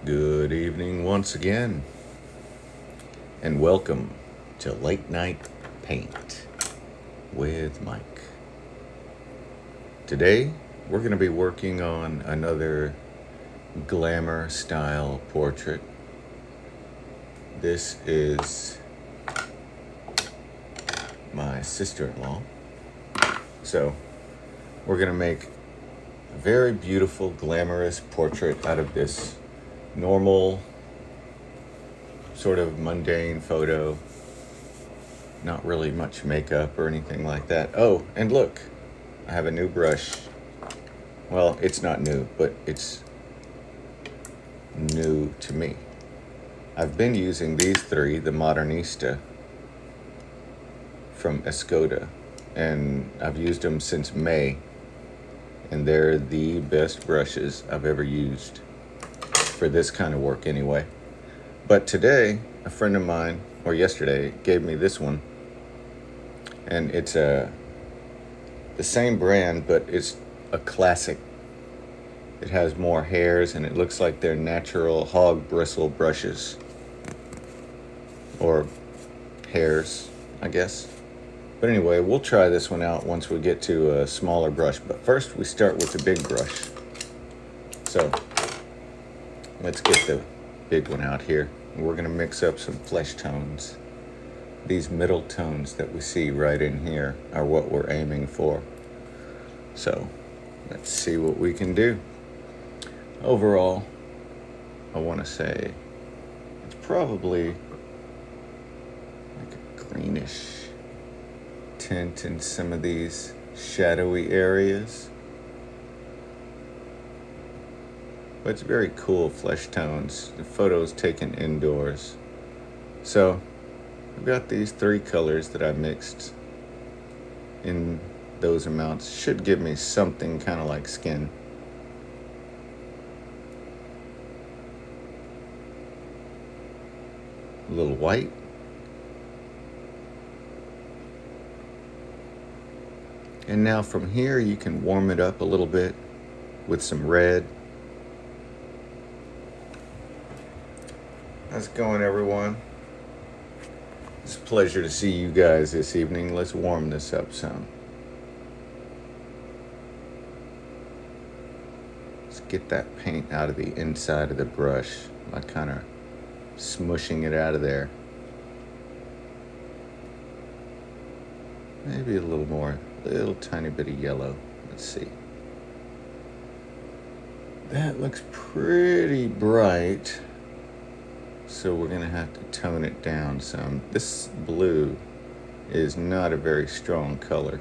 Good evening once again, and welcome to Late Night Paint with Mike. Today, we're going to be working on another glamour style portrait. This is my sister-in-law. So, we're going to make a very beautiful, glamorous portrait out of this normal, sort of mundane photo. Not really much makeup or anything like that. Oh, and look, I have a new brush. Well, it's not new, but it's new to me. I've been using these three, the Modernista from Escoda, and I've used them since May, and they're the best brushes I've ever used for this kind of work anyway. But today, a friend of mine, or yesterday, gave me this one, and it's the same brand, but it's a classic. It has more hairs, and it looks like they're natural hog bristle brushes, or hairs, I guess. But anyway, we'll try this one out once we get to a smaller brush. But first, we start with the big brush. So let's get the big one out here. We're going to mix up some flesh tones. These middle tones that we see right in here are what we're aiming for. So let's see what we can do. Overall, I want to say it's probably like a greenish tint in some of these shadowy areas. But it's very cool flesh tones. The photo's taken indoors. So I've got these three colors that I mixed in those amounts. Should give me something kind of like skin. A little white. And now from here you can warm it up a little bit with some red. How's it going, everyone? It's a pleasure to see you guys this evening. Let's warm this up some. Let's get that paint out of the inside of the brush by kind of smushing it out of there. Maybe a little more, a little tiny bit of yellow. Let's see. That looks pretty bright. So we're gonna have to tone it down some. This blue is not a very strong color.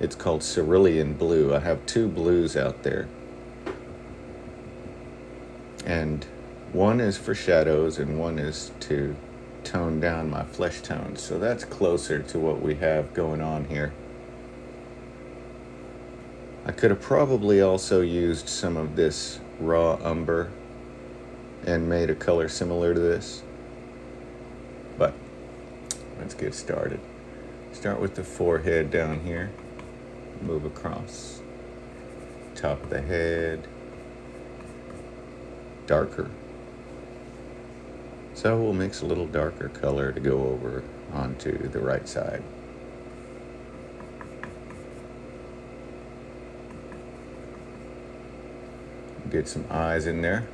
It's called cerulean blue. I have two blues out there. And one is for shadows and one is to tone down my flesh tones. So that's closer to what we have going on here. I could have probably also used some of this raw umber and made a color similar to this. But let's get started. Start with the forehead down here. Move across. Top of the head. Darker. So we'll mix a little darker color to go over onto the right side. Get some eyes in there.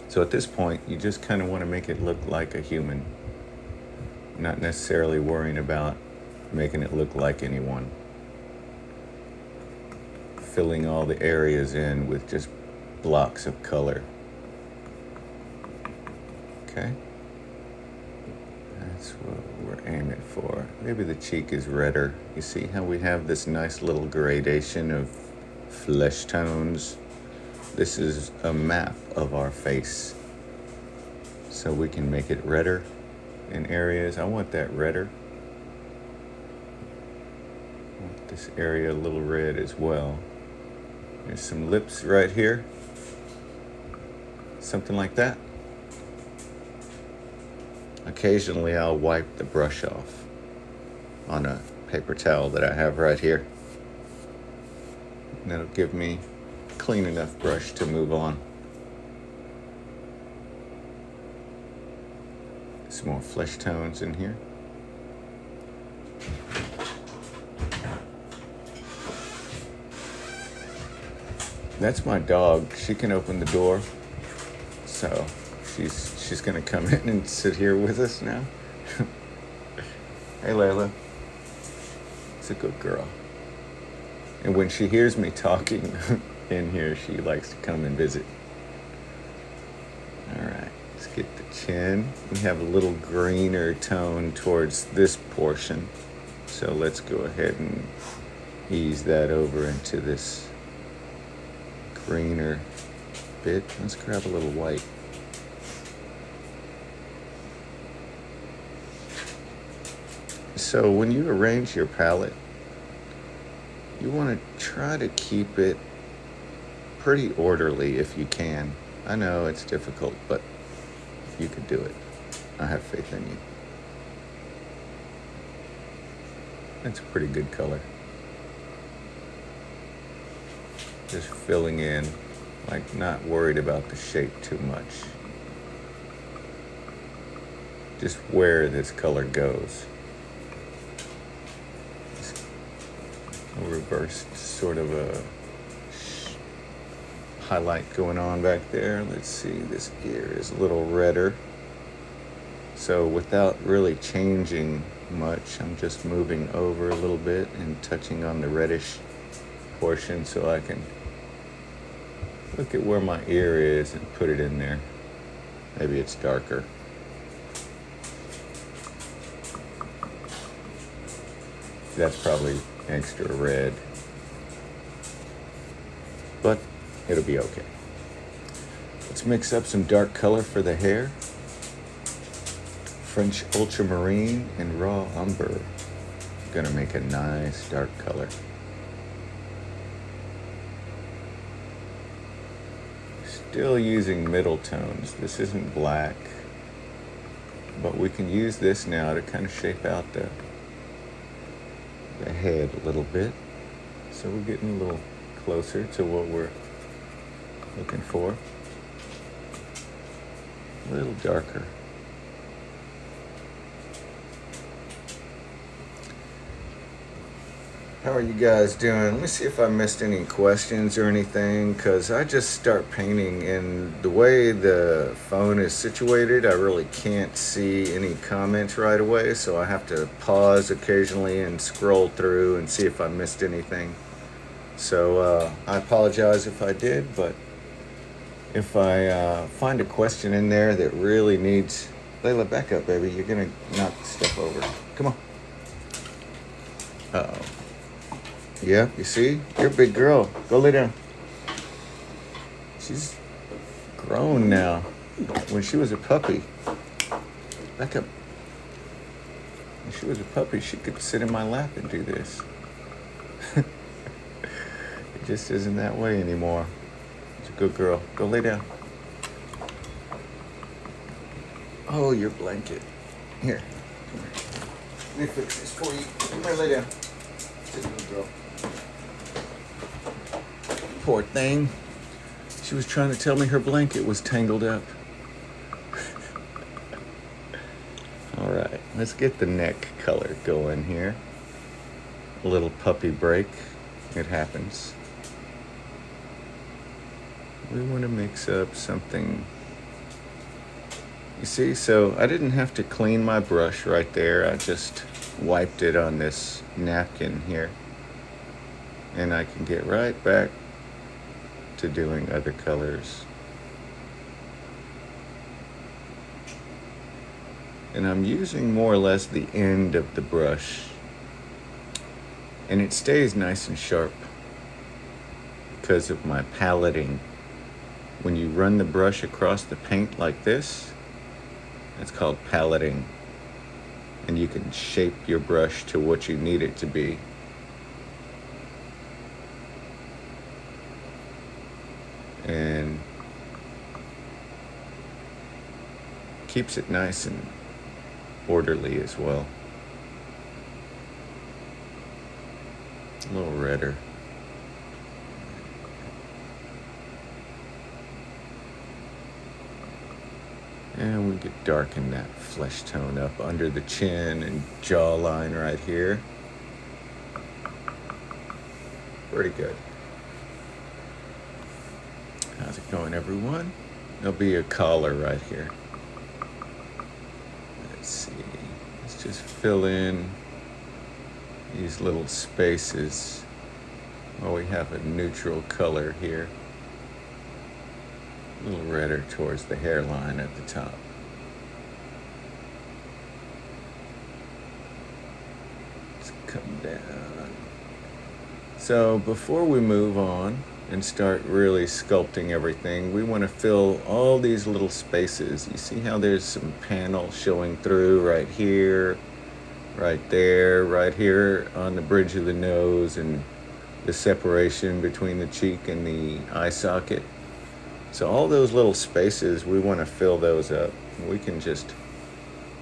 So at this point, you just kind of want to make it look like a human. Not necessarily worrying about making it look like anyone. Filling all the areas in with just blocks of color. Okay? That's what we're aiming for. Maybe the cheek is redder. You see how we have this nice little gradation of flesh tones? This is a map of our face. So we can make it redder in areas. I want that redder. I want this area a little red as well. There's some lips right here. Something like that. I occasionally I'll wipe the brush off on a paper towel that I have right here. And that'll give me a clean enough brush to move on. Some more flesh tones in here. That's my dog. She can open the door. So she's gonna come in and sit here with us now. Hey Layla. It's a good girl. And when she hears me talking in here, she likes to come and visit. Alright, let's get the chin. We have a little greener tone towards this portion. So let's go ahead and ease that over into this greener bit. Let's grab a little white. So when you arrange your palette, you want to try to keep it pretty orderly if you can. I know it's difficult, but you can do it. I have faith in you. That's a pretty good color. Just filling in, like not worried about the shape too much. Just where this color goes. A reversed sort of a highlight going on back there. Let's see, this ear is a little redder. So without really changing much, I'm just moving over a little bit and touching on the reddish portion so I can look at where my ear is and put it in there. Maybe it's darker. That's probably extra red, but it'll be okay. Let's mix up some dark color for the hair. French ultramarine and raw umber. Gonna make a nice dark color. Still using middle tones. This isn't black, but we can use this now to kind of shape out the head a little bit. So we're getting a little closer to what we're looking for. A little darker. How are you guys doing? Let me see if I missed any questions or anything, because I just start painting and the way the phone is situated, I really can't see any comments right away, so I have to pause occasionally and scroll through and see if I missed anything. So I apologize if I did, but if I find a question in there that really needs... Layla, back up, baby. You're gonna knock stuff over. Come on. Uh-oh. Yeah, you see? You're a big girl. Go lay down. She's grown now. When she was a puppy, back up. When she was a puppy, she could sit in my lap and do this. It just isn't that way anymore. She's a good girl. Go lay down. Oh, your blanket. Here. Come here. Let me fix this for you. Come here, lay down. Sit, little girl. Poor thing. She was trying to tell me her blanket was tangled up. All right, let's get the neck color going here. A little puppy break. It happens. We want to mix up something. You see, so I didn't have to clean my brush right there. I just wiped it on this napkin here. And I can get right back to doing other colors. And I'm using more or less the end of the brush. And it stays nice and sharp because of my paletting. When you run the brush across the paint like this, it's called paletting. And you can shape your brush to what you need it to be. And keeps it nice and orderly as well. A little redder. And we could darken that flesh tone up under the chin and jawline right here. Pretty good. How's it going, everyone? There'll be a collar right here. Let's see. Let's just fill in these little spaces while we have a neutral color here. A little redder towards the hairline at the top. Let's come down. So before we move on and start really sculpting everything, we want to fill all these little spaces. You see how there's some panel showing through right here, right there, right here on the bridge of the nose, and the separation between the cheek and the eye socket. So all those little spaces, we want to fill those up. We can just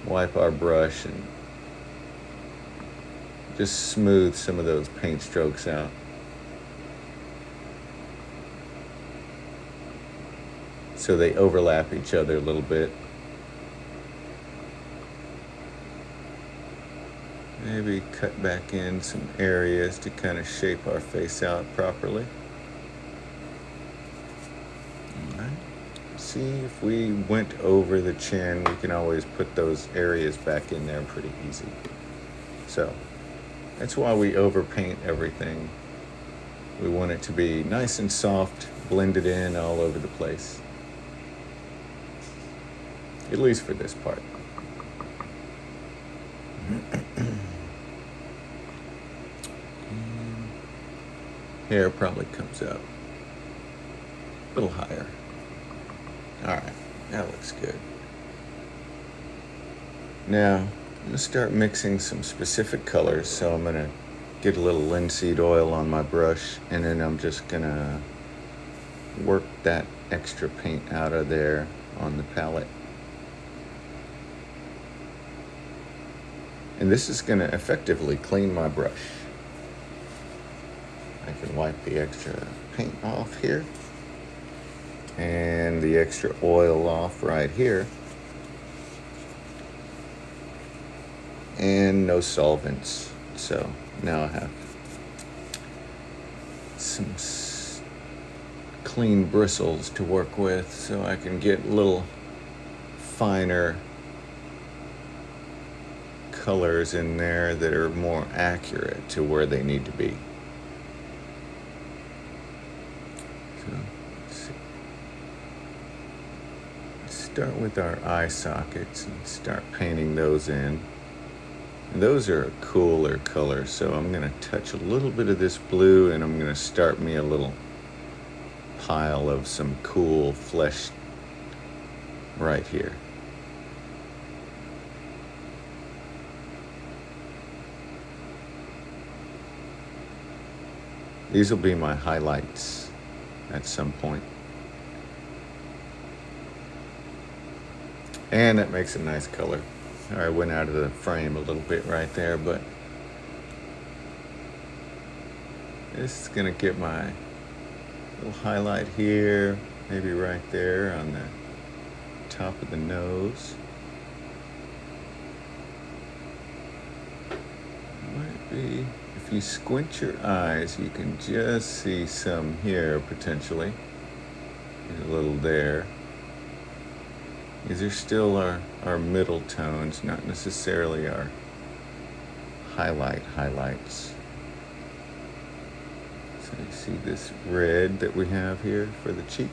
wipe our brush and just smooth some of those paint strokes out. So they overlap each other a little bit. Maybe cut back in some areas to kind of shape our face out properly. See, if we went over the chin, we can always put those areas back in there pretty easy. So that's why we overpaint everything. We want it to be nice and soft, blended in all over the place. At least for this part. Hair probably comes up a little higher. All right, that looks good. Now, I'm gonna start mixing some specific colors. So I'm gonna get a little linseed oil on my brush, and then I'm just gonna work that extra paint out of there on the palette. And this is gonna effectively clean my brush. I can wipe the extra paint off here and the extra oil off right here. And no solvents. So now I have some clean bristles to work with, so I can get a little finer colors in there that are more accurate to where they need to be. So let's see. Let's start with our eye sockets and start painting those in. And those are a cooler color, so I'm gonna touch a little bit of this blue, and I'm gonna start me a little pile of some cool flesh right here. These will be my highlights at some point. And it makes a nice color. All right, went out of the frame a little bit right there, but this is gonna get my little highlight here, maybe right there on the top of the nose. Might be, if you squint your eyes, you can just see some here potentially. There's a little there. These are still our middle tones, not necessarily our highlights. So you see this red that we have here for the cheek.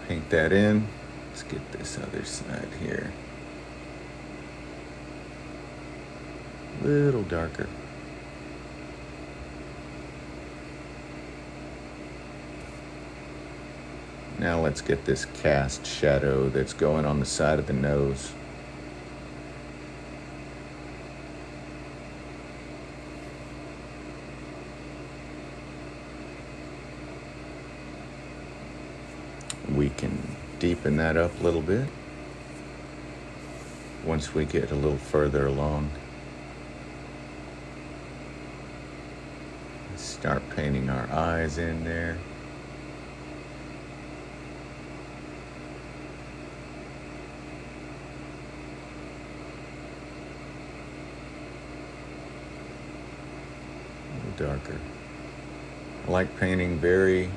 Paint that in. Let's get this other side here. A little darker. Now let's get this cast shadow that's going on the side of the nose. We can deepen that up a little bit once we get a little further along. Start painting our eyes in there. A little darker. I like painting very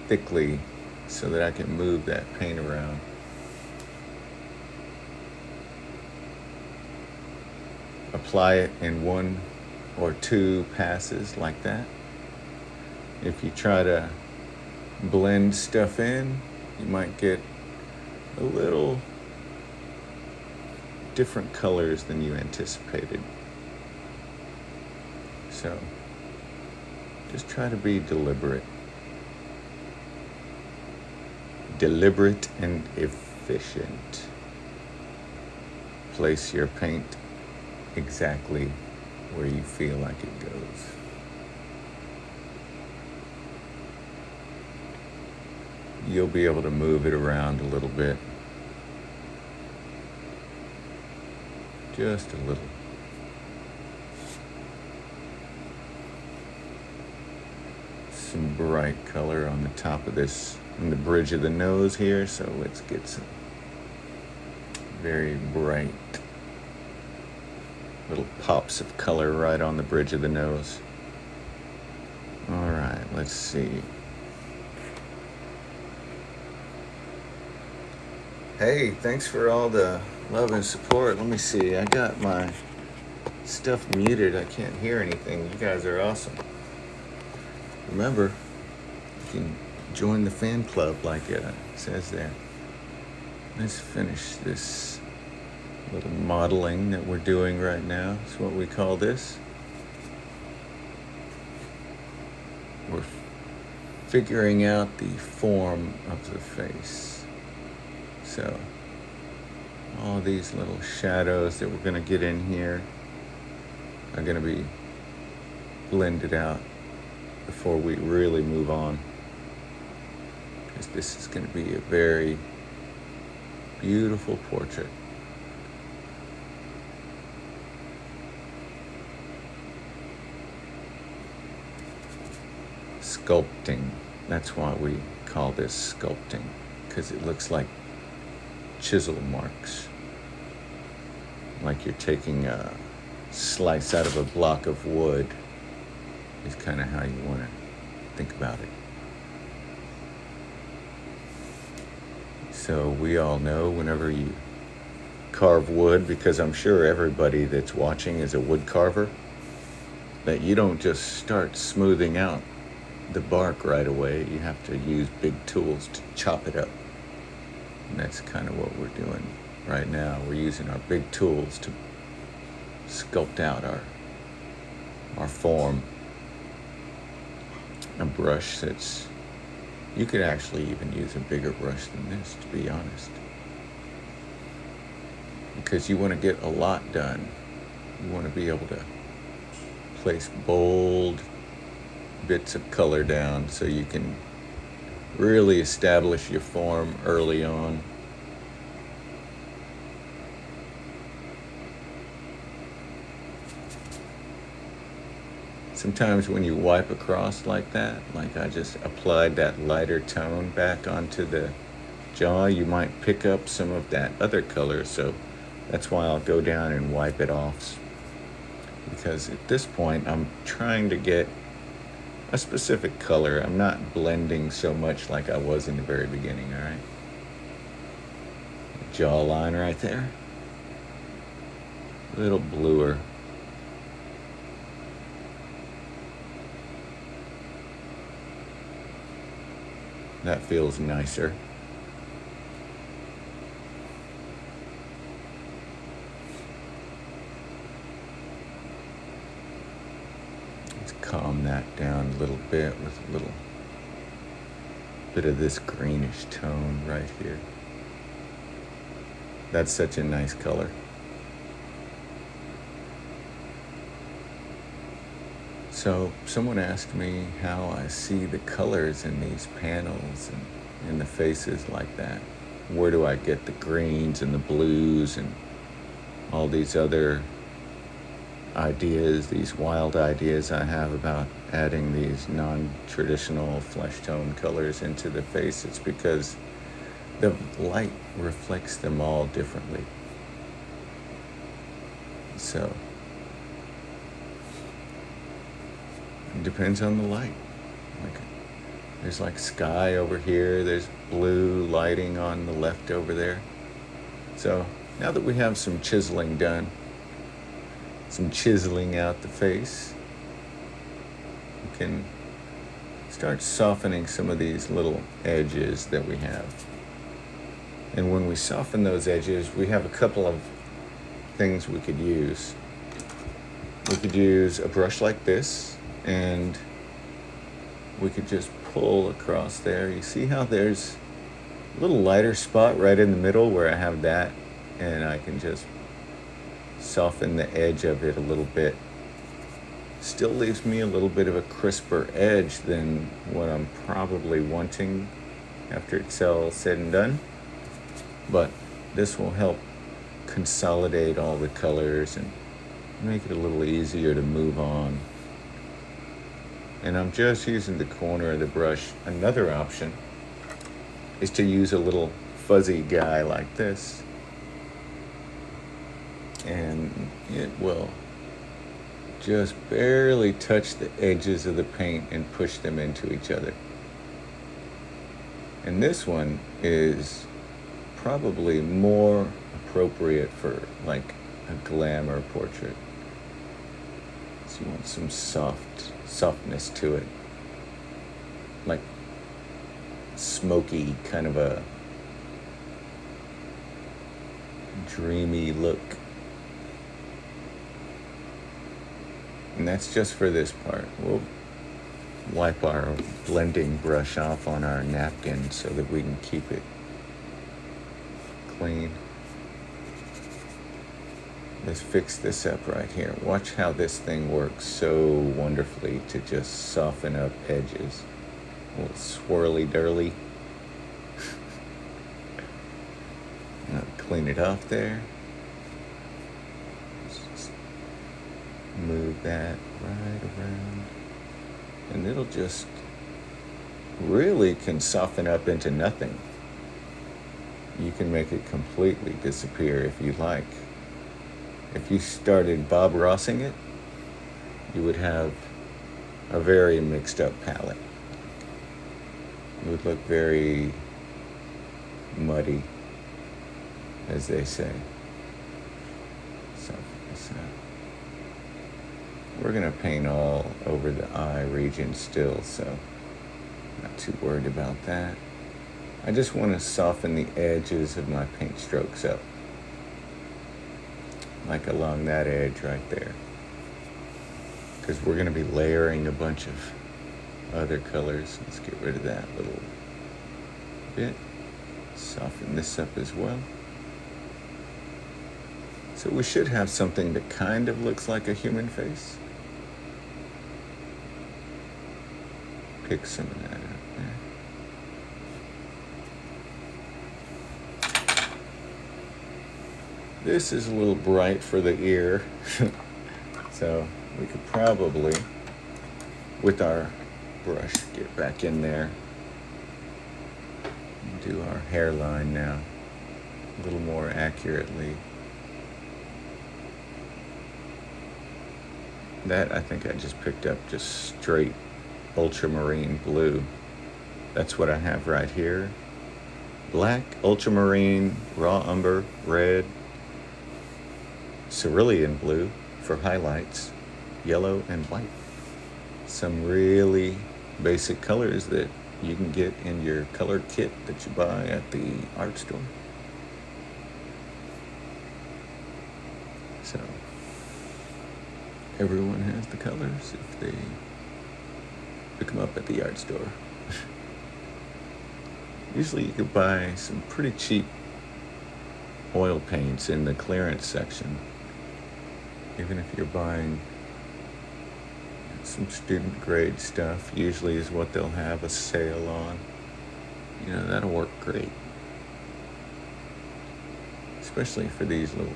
thickly so that I can move that paint around. Apply it in 1 or 2 passes like that. If you try to blend stuff in, you might get a little different colors than you anticipated. So just try to be deliberate. Deliberate and efficient. Place your paint exactly where you feel like it goes. You'll be able to move it around a little bit. Just a little. Some bright color on the top of this, on the bridge of the nose here, so let's get some very bright little pops of color right on the bridge of the nose. All right, let's see. Hey, thanks for all the love and support. Let me see, I got my stuff muted. I can't hear anything. You guys are awesome. Remember, you can join the fan club like it says there. Let's finish this little modeling that we're doing right now. It's what we call this. We're figuring out the form of the face. So all these little shadows that we're going to get in here are going to be blended out before we really move on, because this is going to be a very beautiful portrait. Sculpting. That's why we call this sculpting, because it looks like chisel marks, like you're taking a slice out of a block of wood, is kind of how you want to think about it. So we all know whenever you carve wood, because I'm sure everybody that's watching is a wood carver, that you don't just start smoothing out the bark right away. You have to use big tools to chop it up. And that's kind of what we're doing right now. We're using our big tools to sculpt out our form. A brush that's, you could actually even use a bigger brush than this, to be honest, because you want to get a lot done. You want to be able to place bold bits of color down so you can really establish your form early on. Sometimes when you wipe across like that, like I just applied that lighter tone back onto the jaw, you might pick up some of that other color, so that's why I'll go down and wipe it off. Because at this point, I'm trying to get a specific color. I'm not blending so much like I was in the very beginning, all right? Jawline right there. A little bluer. That feels nicer. Let's calm that down a little bit with a little bit of this greenish tone right here. That's such a nice color. So someone asked me how I see the colors in these panels and in the faces like that. Where do I get the greens and the blues and all these other ideas, these wild ideas I have about adding these non-traditional flesh tone colors into the face? It's because the light reflects them all differently. So it depends on the light. Like, there's like sky over here, there's blue lighting on the left over there. So now that we have some chiseling done, some chiseling out the face, we can start softening some of these little edges that we have. And when we soften those edges, we have a couple of things we could use. We could use a brush like this, and we could just pull across there. You see how there's a little lighter spot right in the middle where I have that, and I can just soften the edge of it a little bit. Still leaves me a little bit of a crisper edge than what I'm probably wanting after it's all said and done. But this will help consolidate all the colors and make it a little easier to move on. And I'm just using the corner of the brush. Another option is to use a little fuzzy guy like this, and it will just barely touch the edges of the paint and push them into each other. And this one is probably more appropriate for like a glamour portrait. So you want some softness to it, like smoky, kind of a dreamy look. And that's just for this part. We'll wipe our blending brush off on our napkin so that we can keep it clean. Let's fix this up right here. Watch how this thing works so wonderfully to just soften up edges. A little swirly dirly. Now clean it off there. Just move that right around. And it'll just really can soften up into nothing. You can make it completely disappear if you like. If you started Bob Rossing it, you would have a very mixed up palette. It would look very muddy, as they say. So we're gonna paint all over the eye region still, so not too worried about that. I just want to soften the edges of my paint strokes up, like along that edge right there, because we're going to be layering a bunch of other colors. Let's get rid of that little bit. Soften this up as well. So we should have something that kind of looks like a human face. Pick some of that up there. This is a little bright for the ear, so we could probably, with our brush, get back in there and do our hairline now a little more accurately. That I think I just picked up just straight ultramarine blue. That's what I have right here. Black, ultramarine, raw umber, red, cerulean blue for highlights, yellow and white. Some really basic colors that you can get in your color kit that you buy at the art store. So everyone has the colors if they pick them up at the art store. Usually you could buy some pretty cheap oil paints in the clearance section. Even if you're buying Some student grade stuff usually is what they'll have a sale on. You know, that'll work great. Especially for these little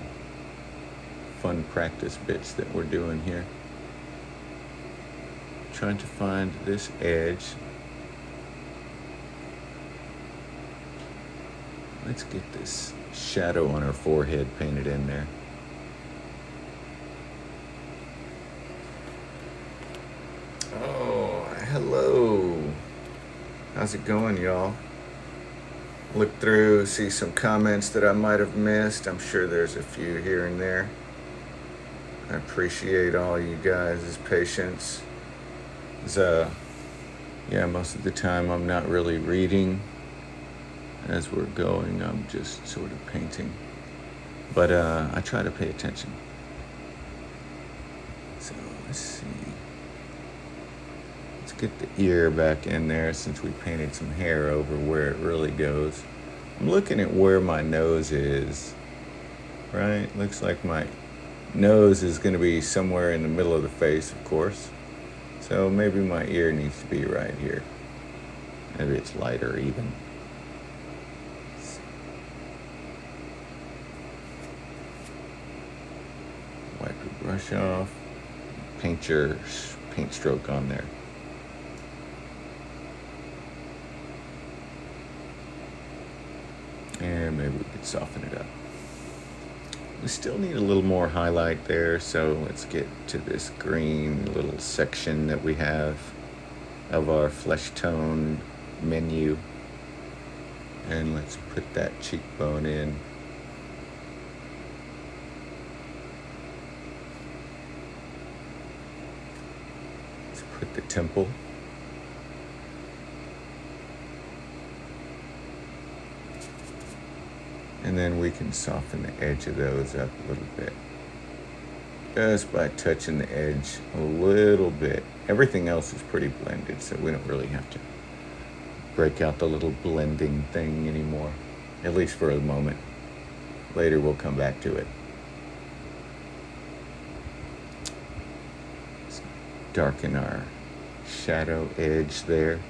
fun practice bits that we're doing here. Trying to find this edge. Let's get this shadow on her forehead painted in there. Oh, hello. How's it going, y'all? Look through, see some comments that I might have missed. I'm sure there's a few here and there. I appreciate all you guys' patience. Yeah, most of the time I'm not really reading as we're going. I'm just sort of painting. But I try to pay attention. So let's see. Let's get the ear back in there since we painted some hair over where it really goes. I'm looking at where my nose is, right? Looks like my nose is going to be somewhere in the middle of the face, of course. So maybe my ear needs to be right here. Maybe it's lighter even. Wipe your brush off. Paint your paint stroke on there. And maybe we could soften it up. We still need a little more highlight there, so let's get to this green little section that we have of our flesh tone menu. And let's put that cheekbone in. Let's put the temple. And then we can soften the edge of those up a little bit. Just by touching the edge a little bit. Everything else is pretty blended, so we don't really have to break out the little blending thing anymore. At least for a moment. Later we'll come back to it. Let's darken our shadow edge there.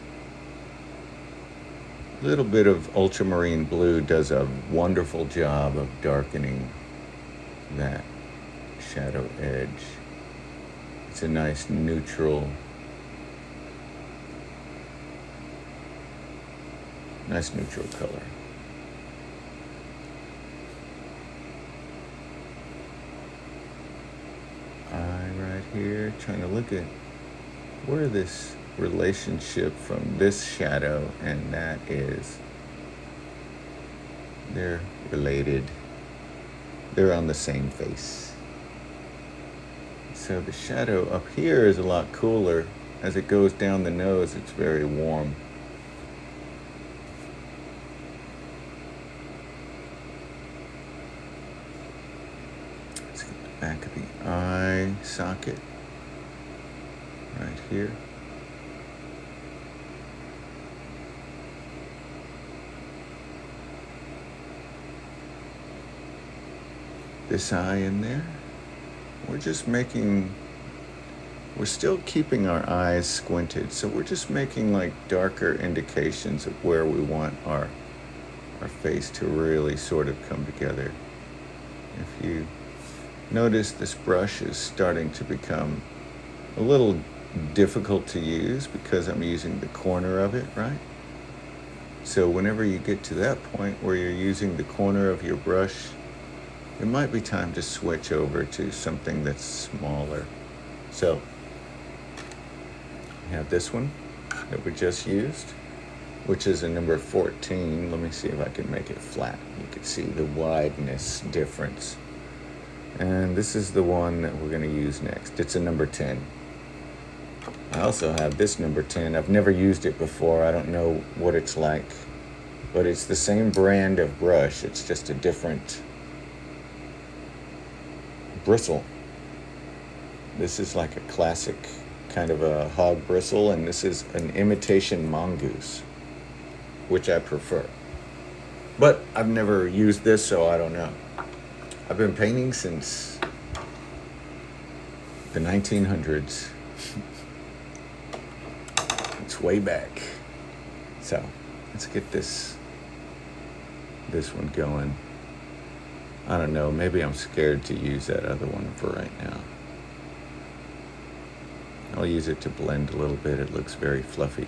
A little bit of ultramarine blue does a wonderful job of darkening that shadow edge. It's a nice neutral color. Eye right here, trying to look at where this relationship from this shadow and that is. They're related. They're on the same face. So the shadow up here is a lot cooler. As it goes down the nose, it's very warm. Let's get the back of the eye socket right here. This eye in there. We're still keeping our eyes squinted, so we're just making like darker indications of where we want our face to really sort of come together. If you notice, this brush is starting to become a little difficult to use because I'm using the corner of it, right? So whenever you get to that point where you're using the corner of your brush, it might be time to switch over to something that's smaller. So, we have this one that we just used, which is a number 14. Let me see if I can make it flat. You can see the wideness difference. And this is the one that we're going to use next. It's a number 10. I also have this number 10. I've never used it before. I don't know what it's like. But it's the same brand of brush. It's just a different bristle. This is like a classic kind of a hog bristle, and this is an imitation mongoose, which I prefer. But I've never used this, so I don't know. I've been painting since the 1900s. its way back. So let's get this one going. I don't know, maybe I'm scared to use that other one for right now. I'll use it to blend a little bit. It looks very fluffy.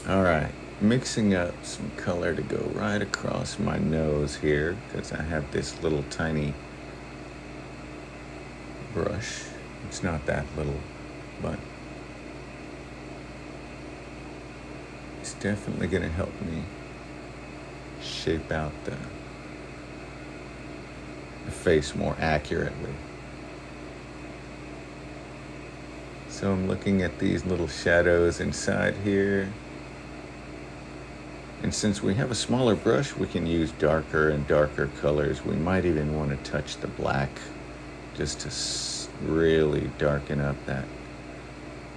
All right, mixing up some color to go right across my nose here, because I have this little tiny brush. It's not that little, but it's definitely going to help me shape out the face more accurately. So I'm looking at these little shadows inside here. And since we have a smaller brush, we can use darker and darker colors. We might even want to touch the black just to really darken up that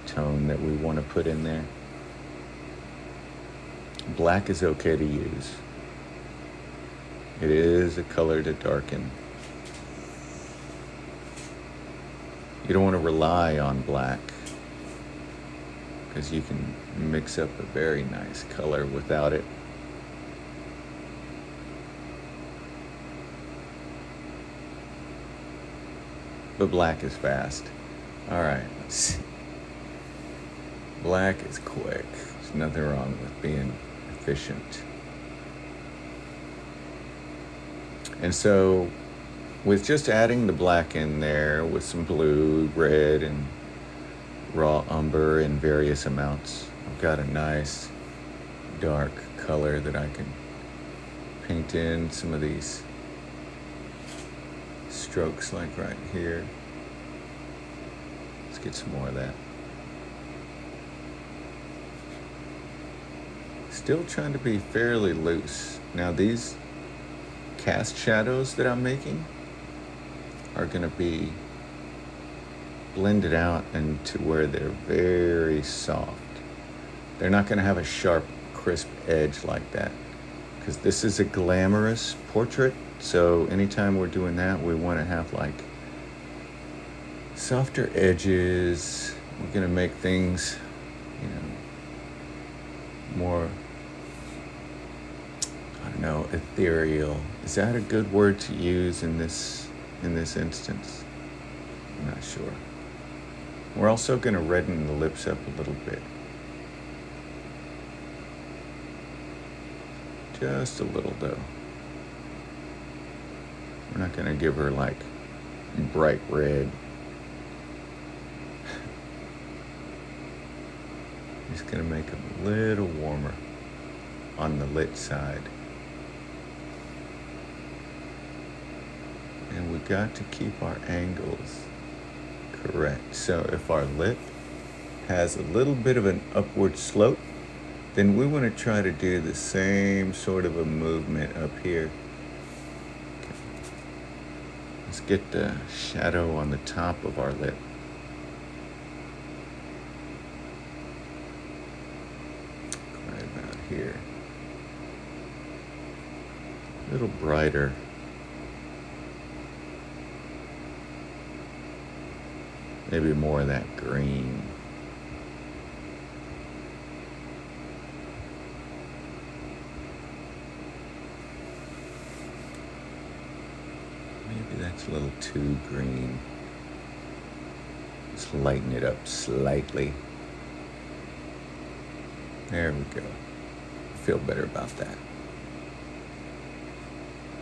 tone that we want to put in there. Black is okay to use. It is a color to darken. You don't want to rely on black, because you can mix up a very nice color without it. But black is fast. All right, let's see. Black is quick. There's nothing wrong with being efficient. And so with just adding the black in there with some blue, red, and raw umber in various amounts, I've got a nice dark color that I can paint in some of these strokes, like right here. Let's get some more of that. Still trying to be fairly loose. Now these cast shadows that I'm making are going to be blended out into where they're very soft. They're not going to have a sharp, crisp edge like that, because this is a glamorous portrait. So anytime we're doing that, we want to have like softer edges. We're going to make things, more, I don't know, ethereal. Is that a good word to use in this instance? I'm not sure. We're also going to redden the lips up a little bit. Just a little, though. We're not going to give her like bright red. Just going to make them a little warmer on the lit side. And we got to keep our angles correct. So if our lip has a little bit of an upward slope, then we want to try to do the same sort of a movement up here. Okay. Let's get the shadow on the top of our lip. Right about here. A little brighter. Maybe more of that green. Maybe that's a little too green. Let's lighten it up slightly. There we go. I feel better about that.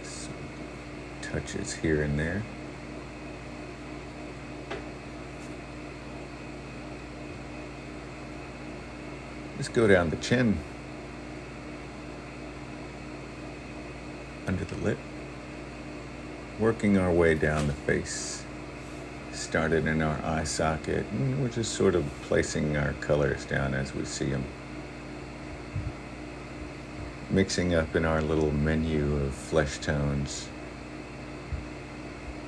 Some touches here and there. Let's go down the chin, under the lip, working our way down the face. Started in our eye socket, and we're just sort of placing our colors down as we see them. Mixing up in our little menu of flesh tones.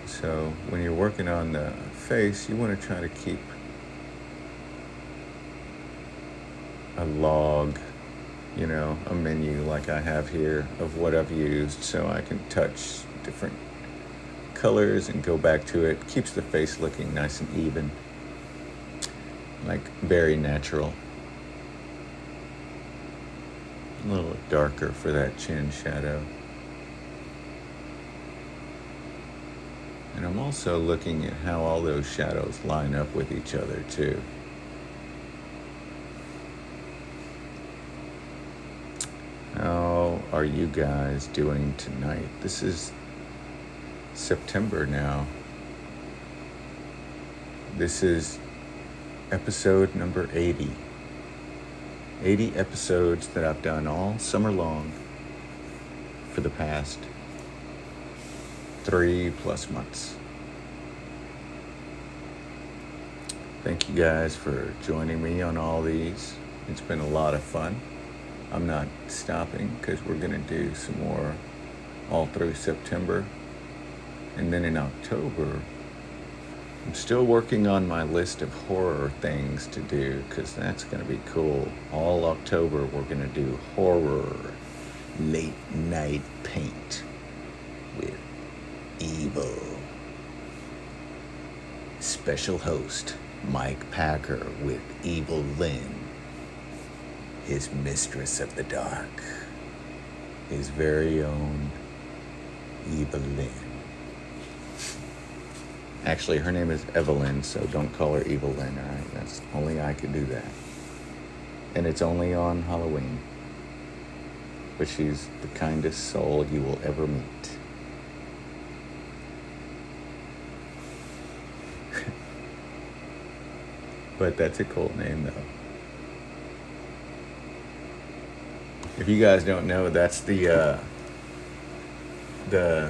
So when you're working on the face, you want to try to keep a log, a menu like I have here of what I've used, so I can touch different colors and go back to it. Keeps the face looking nice and even. like very natural. A little darker for that chin shadow. And I'm also looking at how all those shadows line up with each other too. How are you guys doing tonight? This is September now. This is episode number 80. 80 episodes that I've done all summer long for the past 3+ months. Thank you guys for joining me on all these. It's been a lot of fun. I'm not stopping because we're going to do some more all through September. And then in October, I'm still working on my list of horror things to do because that's going to be cool. All October, we're going to do horror late night paint with Evil. Special host, Mike Packer with Evil Lynn, his mistress of the dark, his very own Evil Lynn. Actually, her name is Evelyn, so don't call her Evil Lynn, all right? That's only I could do that. And it's only on Halloween. But she's the kindest soul you will ever meet. But that's a cool name, though. If you guys don't know, that's the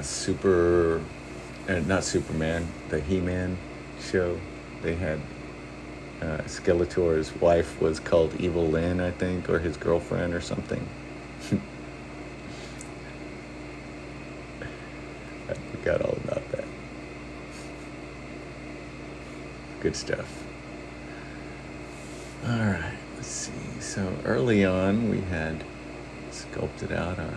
super... not Superman, the He-Man show. They had Skeletor's wife was called Evil Lynn, I think, or his girlfriend or something. I forgot all about that. Good stuff. All right, let's see. So early on, we had sculpted out our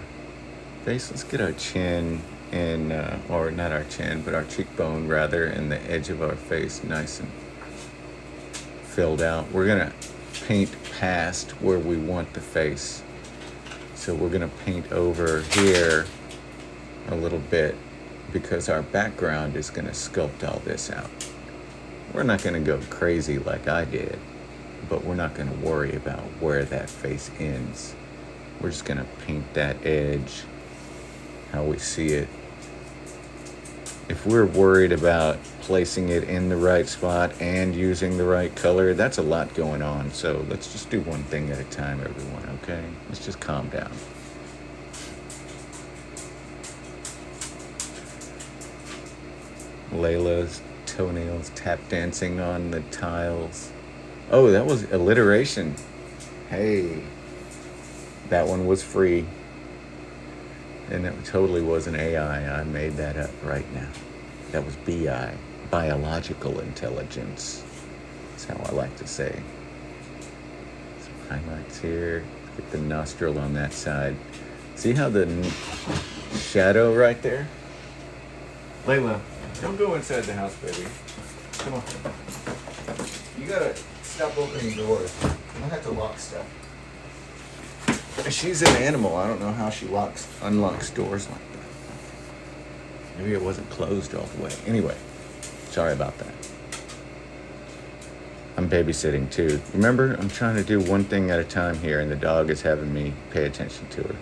face. Let's get our chin and or not our chin, but our cheekbone rather, and the edge of our face nice and filled out. We're gonna paint past where we want the face. So we're gonna paint over here a little bit because our background is gonna sculpt all this out. We're not gonna go crazy like I did, but we're not gonna worry about where that face ends. We're just gonna paint that edge how we see it. If we're worried about placing it in the right spot and using the right color, that's a lot going on. So let's just do one thing at a time, everyone, okay? Let's just calm down. Layla's toenails tap dancing on the tiles. Oh, that was alliteration. Hey, that one was free. And it totally wasn't AI. I made that up right now. That was BI, biological intelligence. That's how I like to say. Some highlights here. Get the nostril on that side. See how the shadow right there? Layla, don't go inside the house, baby. Come on. You gotta stop opening doors. I have to lock stuff. She's an animal. I don't know how she unlocks doors like that. Maybe it wasn't closed all the way. Anyway, sorry about that. I'm babysitting too. Remember, I'm trying to do one thing at a time here, and the dog is having me pay attention to her.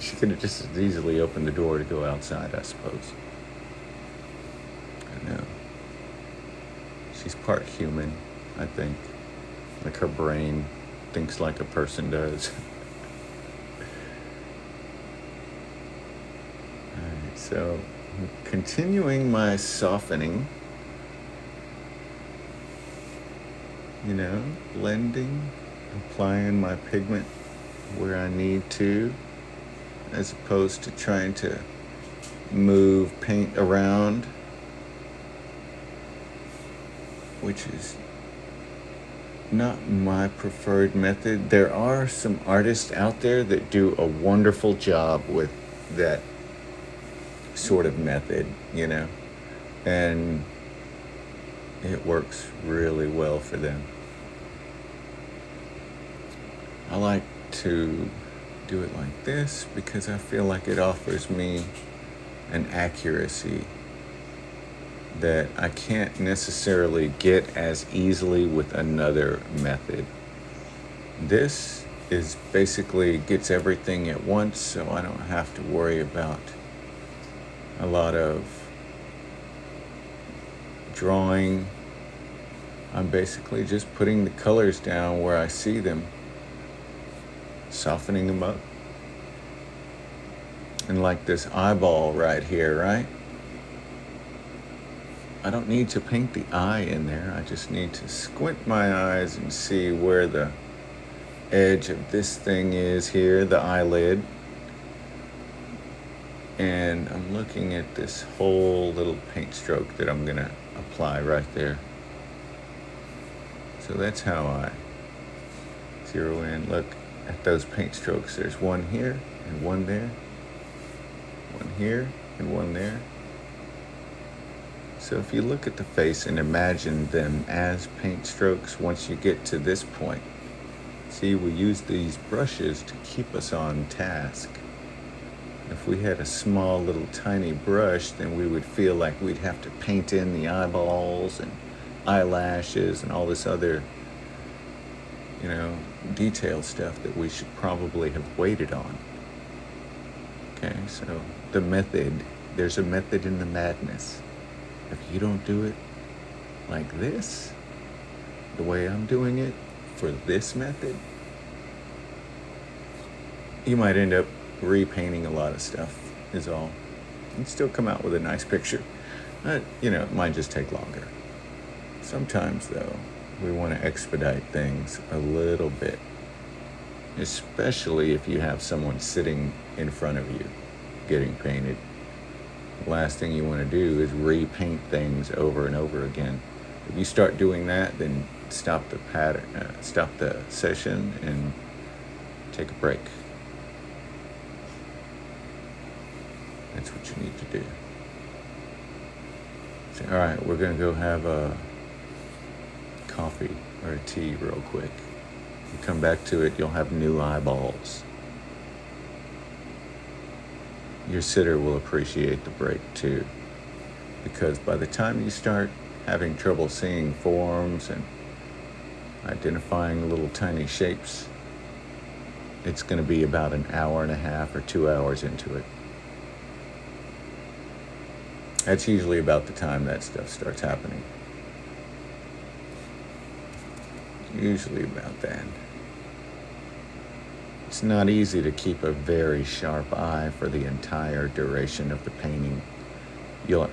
She could have just as easily opened the door to go outside, I suppose. I know. She's part human, I think. Like her brain thinks like a person does. Alright, so I'm continuing my softening. Blending, applying my pigment where I need to, as opposed to trying to move paint around, which is not my preferred method. There are some artists out there that do a wonderful job with that sort of method, and it works really well for them. I like to do it like this because I feel like it offers me an accuracy that I can't necessarily get as easily with another method. This is basically gets everything at once, so I don't have to worry about a lot of drawing. I'm basically just putting the colors down where I see them, softening them up. And like this eyeball right here, right? I don't need to paint the eye in there. I just need to squint my eyes and see where the edge of this thing is here, the eyelid. And I'm looking at this whole little paint stroke that I'm gonna apply right there. So that's how I zero in. Look at those paint strokes. There's one here and one there, one here and one there. So if you look at the face and imagine them as paint strokes, once you get to this point, see, we use these brushes to keep us on task. If we had a small little tiny brush, then we would feel like we'd have to paint in the eyeballs and eyelashes and all this other, detailed stuff that we should probably have waited on. Okay, so the method, there's a method in the madness. If you don't do it like this, the way I'm doing it for this method, you might end up repainting a lot of stuff is all. You'd still come out with a nice picture. But, it might just take longer. Sometimes, though, we want to expedite things a little bit, especially if you have someone sitting in front of you getting painted. The last thing you want to do is repaint things over and over again. If you start doing that, then stop the session and take a break. That's what you need to do. So, all right, we're going to go have a coffee or a tea real quick. You come back to it, you'll have new eyeballs. Your sitter will appreciate the break too, because by the time you start having trouble seeing forms and identifying little tiny shapes, it's going to be about an hour and a half or 2 hours into it. That's usually about the time that stuff starts happening. Usually about that. It's not easy to keep a very sharp eye for the entire duration of the painting. You'll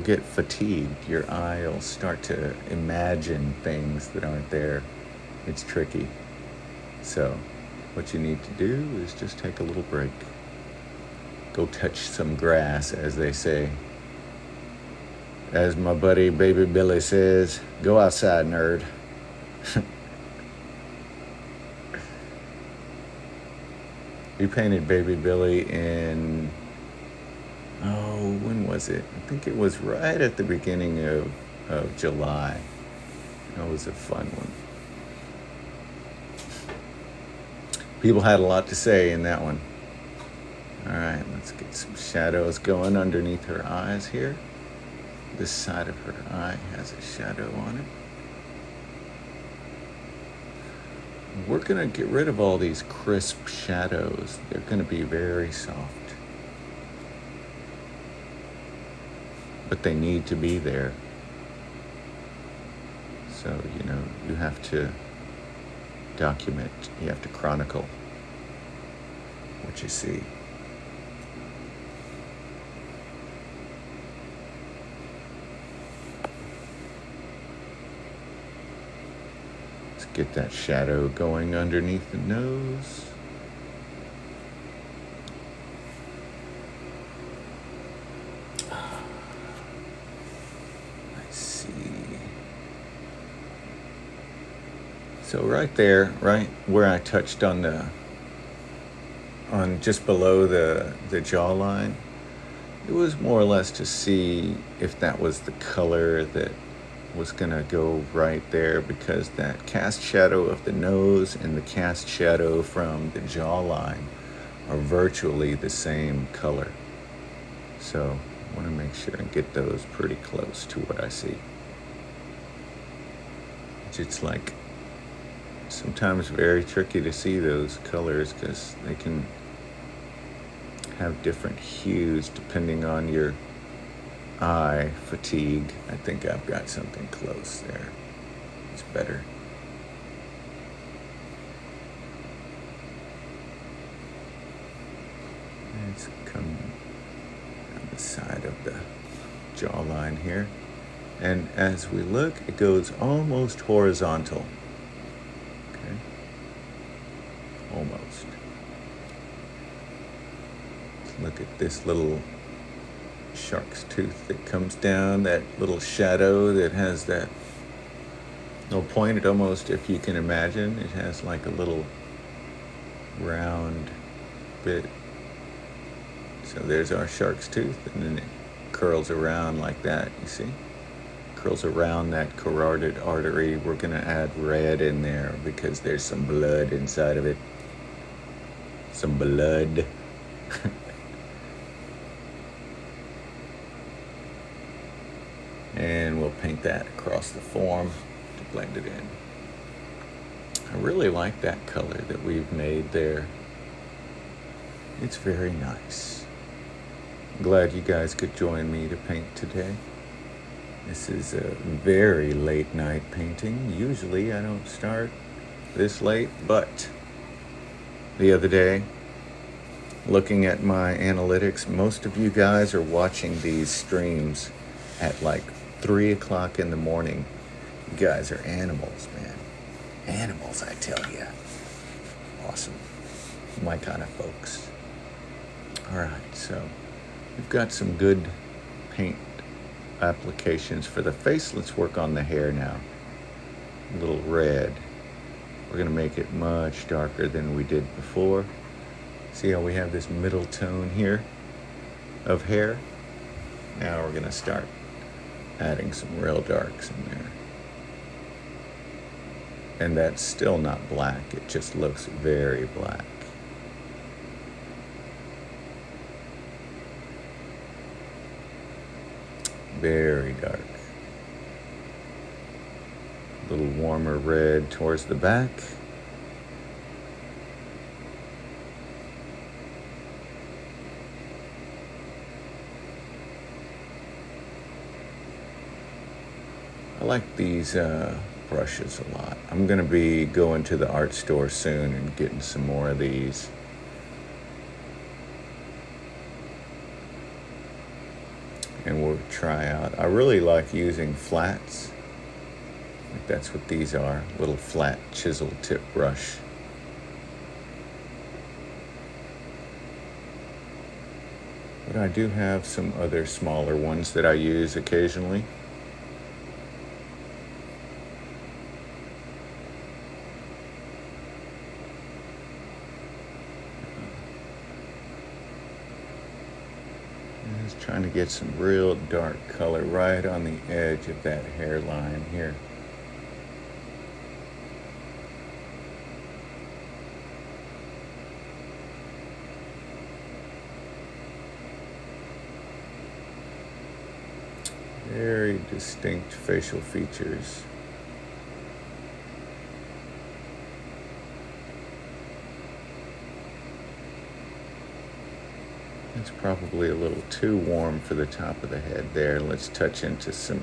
get fatigued. Your eye will start to imagine things that aren't there. It's tricky. So what you need to do is just take a little break. Go touch some grass, as they say. As my buddy Baby Billy says, go outside, nerd. We painted Baby Billy in, when was it? I think it was right at the beginning of July. That was a fun one. People had a lot to say in that one. All right, let's get some shadows going underneath her eyes here. This side of her eye has a shadow on it. We're going to get rid of all these crisp shadows. They're going to be very soft. But they need to be there. So, you have to document, you have to chronicle what you see. Get that shadow going underneath the nose. I see. So right there, right where I touched on just below the jawline, it was more or less to see if that was the color that was gonna go right there because that cast shadow of the nose and the cast shadow from the jawline are virtually the same color. So I want to make sure and get those pretty close to what I see. It's like sometimes very tricky to see those colors because they can have different hues depending on your eye fatigue. I think I've got something close there. It's better. It's coming down the side of the jawline here. And as we look, it goes almost horizontal. Okay. Almost. Let's look at this little shark's tooth that comes down, that little shadow that has that little point. It almost, if you can imagine, it has like a little round bit. So there's our shark's tooth, and then it curls around like that, you see? Curls around that carotid artery. We're gonna add red in there because there's some blood inside of it. Some blood. And we'll paint that across the form to blend it in. I really like that color that we've made there. It's very nice. I'm glad you guys could join me to paint today. This is a very late night painting. Usually I don't start this late, but the other day, looking at my analytics, most of you guys are watching these streams at like 3 o'clock in the morning. You guys are animals, man. Animals, I tell you. Awesome. My kind of folks. All right, so we've got some good paint applications for the face. Let's work on the hair now. A little red. We're gonna make it much darker than we did before. See how we have this middle tone here of hair? Now we're gonna start adding some real darks in there. And that's still not black, it just looks very black. Very dark. A little warmer red towards the back. I like these brushes a lot. I'm gonna be going to the art store soon and getting some more of these. And we'll try out. I really like using flats. Like that's what these are, little flat chisel tip brush. But I do have some other smaller ones that I use occasionally. Just trying to get some real dark color right on the edge of that hairline here. Very distinct facial features. It's probably a little too warm for the top of the head there. Let's touch into some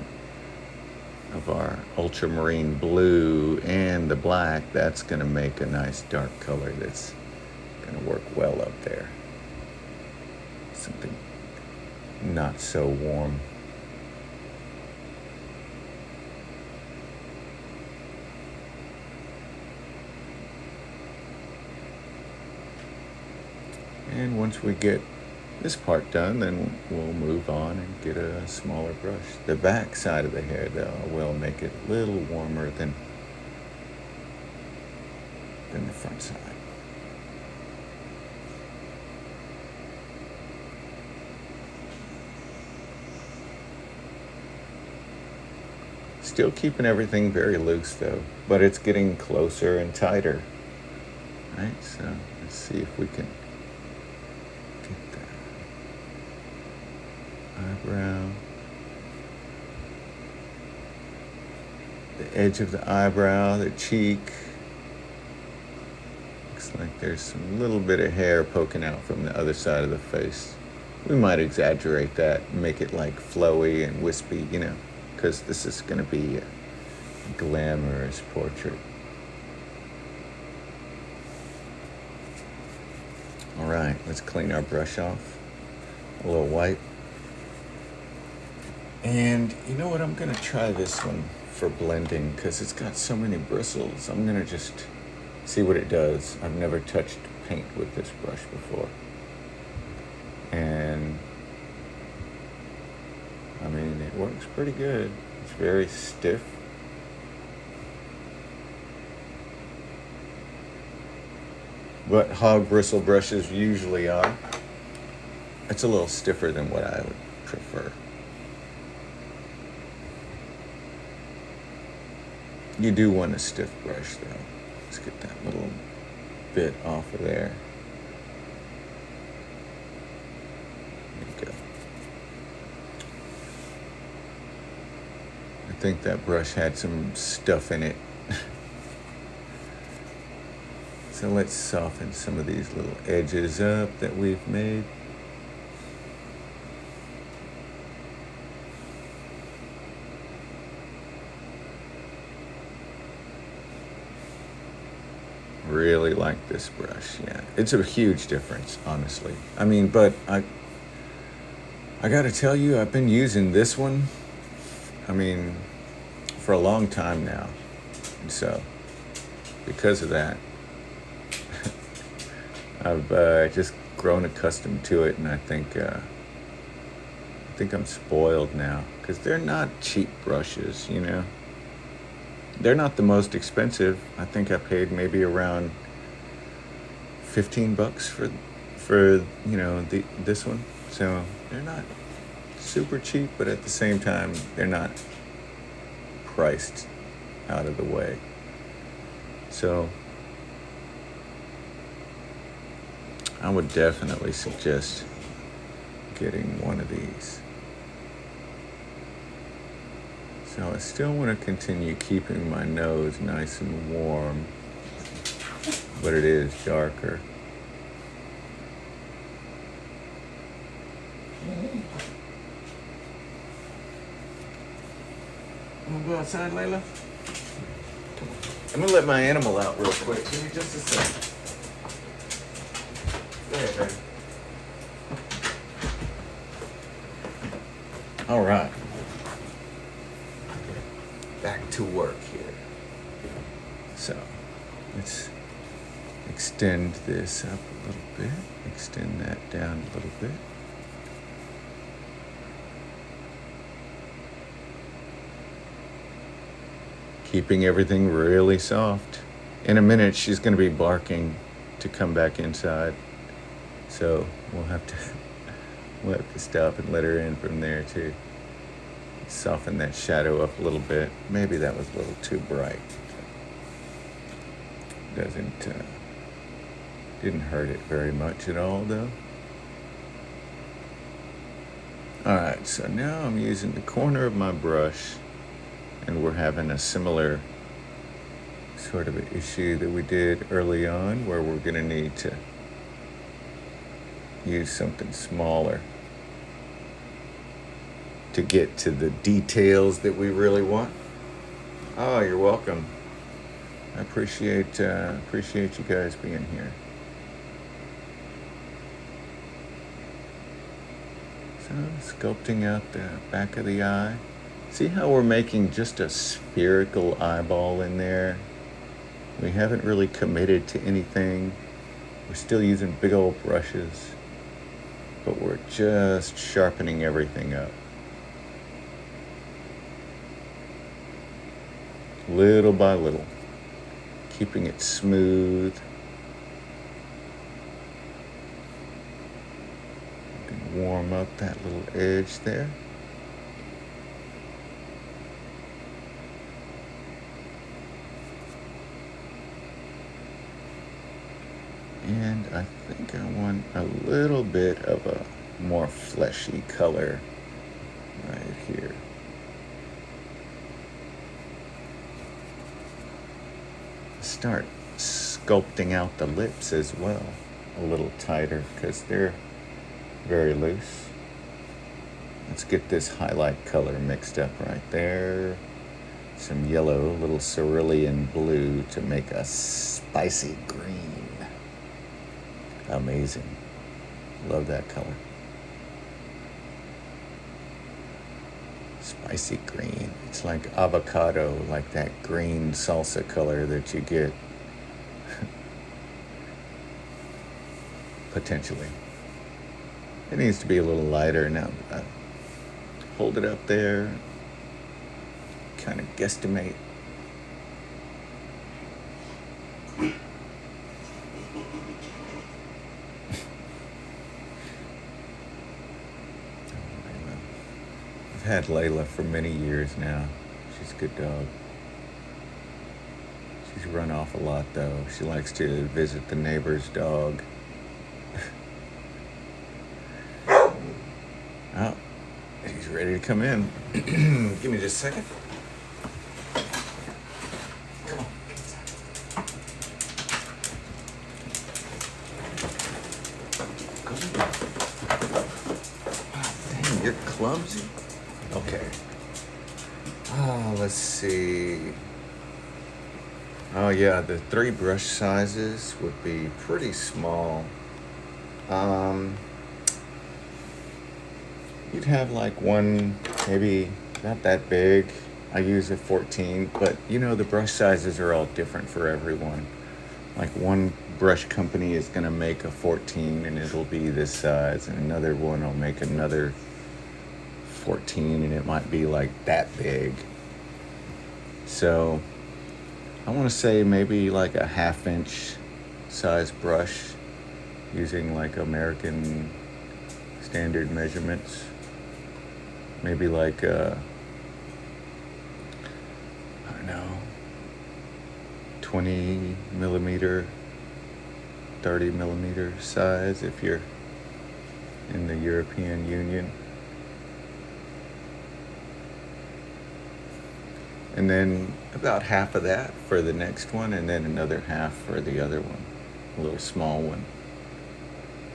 of our ultramarine blue and the black. That's gonna make a nice dark color that's gonna work well up there. Something not so warm. And once we get this part done, then we'll move on and get a smaller brush. The back side of the hair, though, will make it a little warmer than the front side. Still keeping everything very loose though, but it's getting closer and tighter. Right, so let's see if we can get that eyebrow, the edge of the eyebrow, the cheek. Looks like there's some little bit of hair poking out from the other side of the face. We might exaggerate that and make it like flowy and wispy, you know, because this is going to be a glamorous portrait. All right, let's clean our brush off. A little wipe. And you know what? I'm going to try this one for blending because it's got so many bristles. I'm going to just see what it does. I've never touched paint with this brush before. And I mean, it works pretty good. It's very stiff. What hog bristle brushes usually are. It's a little stiffer than what I would prefer. You do want a stiff brush though. Let's get that little bit off of there. There you go. I think that brush had some stuff in it. So let's soften some of these little edges up that we've made. Really like this brush, yeah. It's a huge difference, honestly. I mean, but I gotta tell you, I've been using this one, I mean, for a long time now. And so, because of that, I've just grown accustomed to it, and I think I'm spoiled now because they're not cheap brushes, you know. They're not the most expensive. I think I paid maybe around $15 for you know this one. So they're not super cheap, but at the same time, they're not priced out of the way. So I would definitely suggest getting one of these. So I still want to continue keeping my nose nice and warm, but it is darker. Wanna go outside, Layla? Come on. I'm gonna let my animal out real quick. Give me just a second. There. All right. Back to work here. So let's extend this up a little bit. Extend that down a little bit. Keeping everything really soft. In a minute, she's going to be barking to come back inside. So we'll have to stop and let her in from there too. Soften that shadow up a little bit. Maybe that was a little too bright. Didn't hurt it very much at all though. All right, so now I'm using the corner of my brush, and we're having a similar sort of an issue that we did early on, where we're going to need to use something smaller to get to the details that we really want. Oh, you're welcome. I appreciate you guys being here. So sculpting out the back of the eye. See how we're making just a spherical eyeball in there? We haven't really committed to anything. We're still using big old brushes, but we're just sharpening everything up. Little by little, keeping it smooth. You can warm up that little edge there. And I think I want a little bit of a more fleshy color right here. Start sculpting out the lips as well, a little tighter because they're very loose. Let's get this highlight color mixed up right there. Some yellow, a little cerulean blue to make a spicy green. Amazing. Love that color. Spicy green. It's like avocado, like that green salsa color that you get. Potentially. It needs to be a little lighter now. Hold it up there. Kind of guesstimate. I've had Layla for many years now. She's a good dog. She's run off a lot though. She likes to visit the neighbor's dog. Oh, he's ready to come in. Give me just a second. Come on. Oh, dang, you're clumsy. Okay. Let's see. Oh yeah, the 3 brush sizes would be pretty small. You'd have like one, maybe not that big. I use a 14, but you know, the brush sizes are all different for everyone. Like one brush company is gonna make a 14 and it'll be this size, and another one will make another 14 and it might be like that big. So I want to say maybe like a 1/2 inch size brush using like American standard measurements. Maybe like I don't know, 20 millimeter, 30 millimeter size if you're in the European Union. And then about half of that for the next one, and then another half for the other one, a little small one.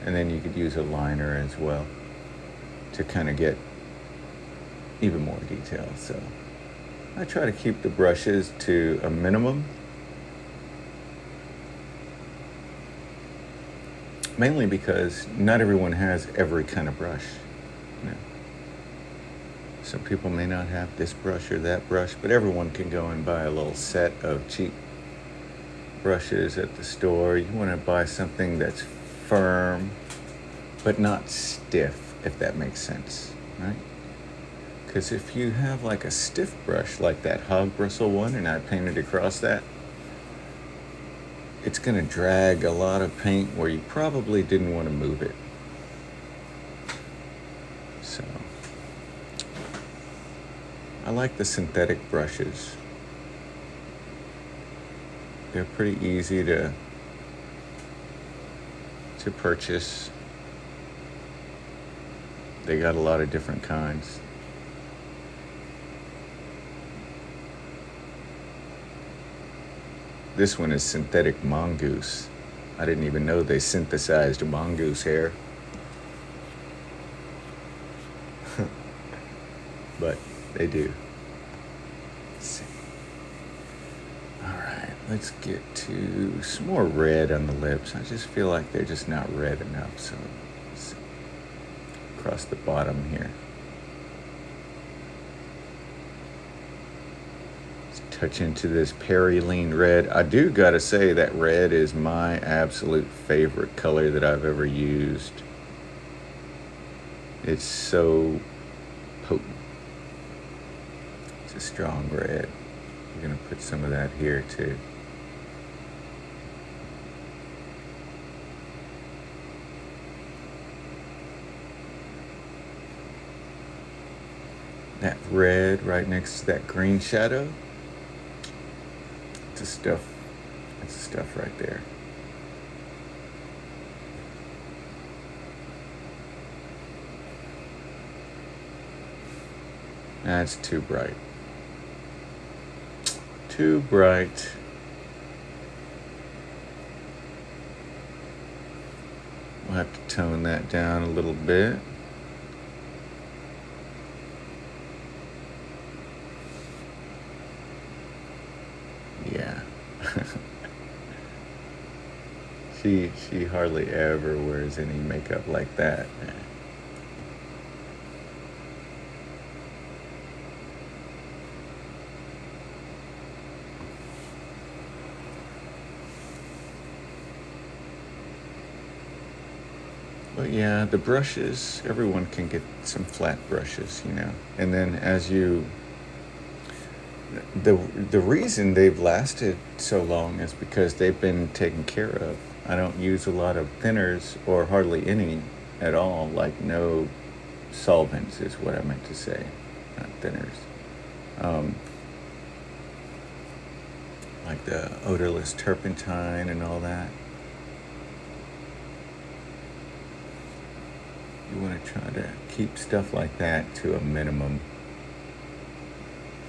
And then you could use a liner as well to kind of get even more detail. So I try to keep the brushes to a minimum, mainly because not everyone has every kind of brush. You know, some people may not have this brush or that brush, but everyone can go and buy a little set of cheap brushes at the store. You want to buy something that's firm but not stiff, if that makes sense, right? Because if you have like a stiff brush like that hog bristle one and I painted across that, it's going to drag a lot of paint where you probably didn't want to move it. So I like the synthetic brushes. They're pretty easy to purchase. They got a lot of different kinds. This one is synthetic mongoose. I didn't even know they synthesized mongoose hair. But they do. Let's see. All right, let's get to some more red on the lips. I just feel like they're just not red enough, so let's see. Across the bottom here. Let's touch into this Periline red. I do gotta say that red is my absolute favorite color that I've ever used. It's so potent. It's a strong red. We're gonna put some of that here too. That red right next to that green shadow. It's the stuff right there. That's too bright. Too bright. We'll have to tone that down a little bit. Yeah. She hardly ever wears any makeup like that. But yeah, the brushes, everyone can get some flat brushes, you know. And then the reason they've lasted so long is because they've been taken care of. I don't use a lot of thinners or hardly any at all, like no solvents is what I meant to say, not thinners. Like the odorless turpentine and all that. You want to try to keep stuff like that to a minimum.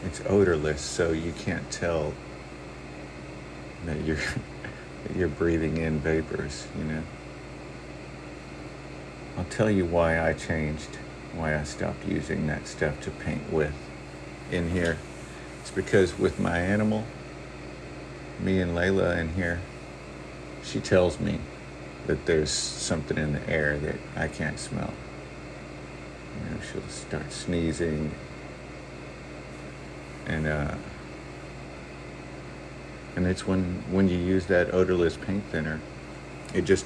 It's odorless, so you can't tell that you're that you're breathing in vapors, you know. I'll tell you why I stopped using that stuff to paint with in here. It's because with my animal, me and Layla in here, she tells me that there's something in the air that I can't smell. You know, she'll start sneezing and it's when you use that odorless paint thinner, it just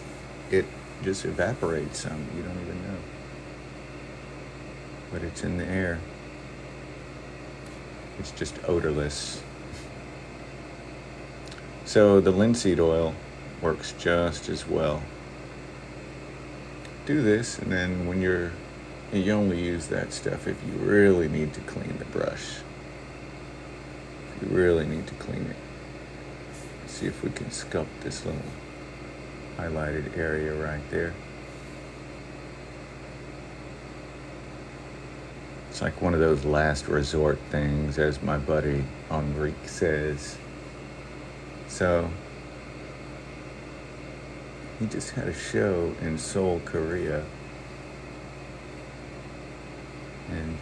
evaporates some. You don't even know. But it's in the air. It's just odorless. So the linseed oil works just as well. Do this, and then when you only use that stuff if you really need to clean the brush. If you really need to clean it. Let's see if we can sculpt this little highlighted area right there. It's like one of those last resort things, as my buddy Enrique says. So he just had a show in Seoul, Korea. And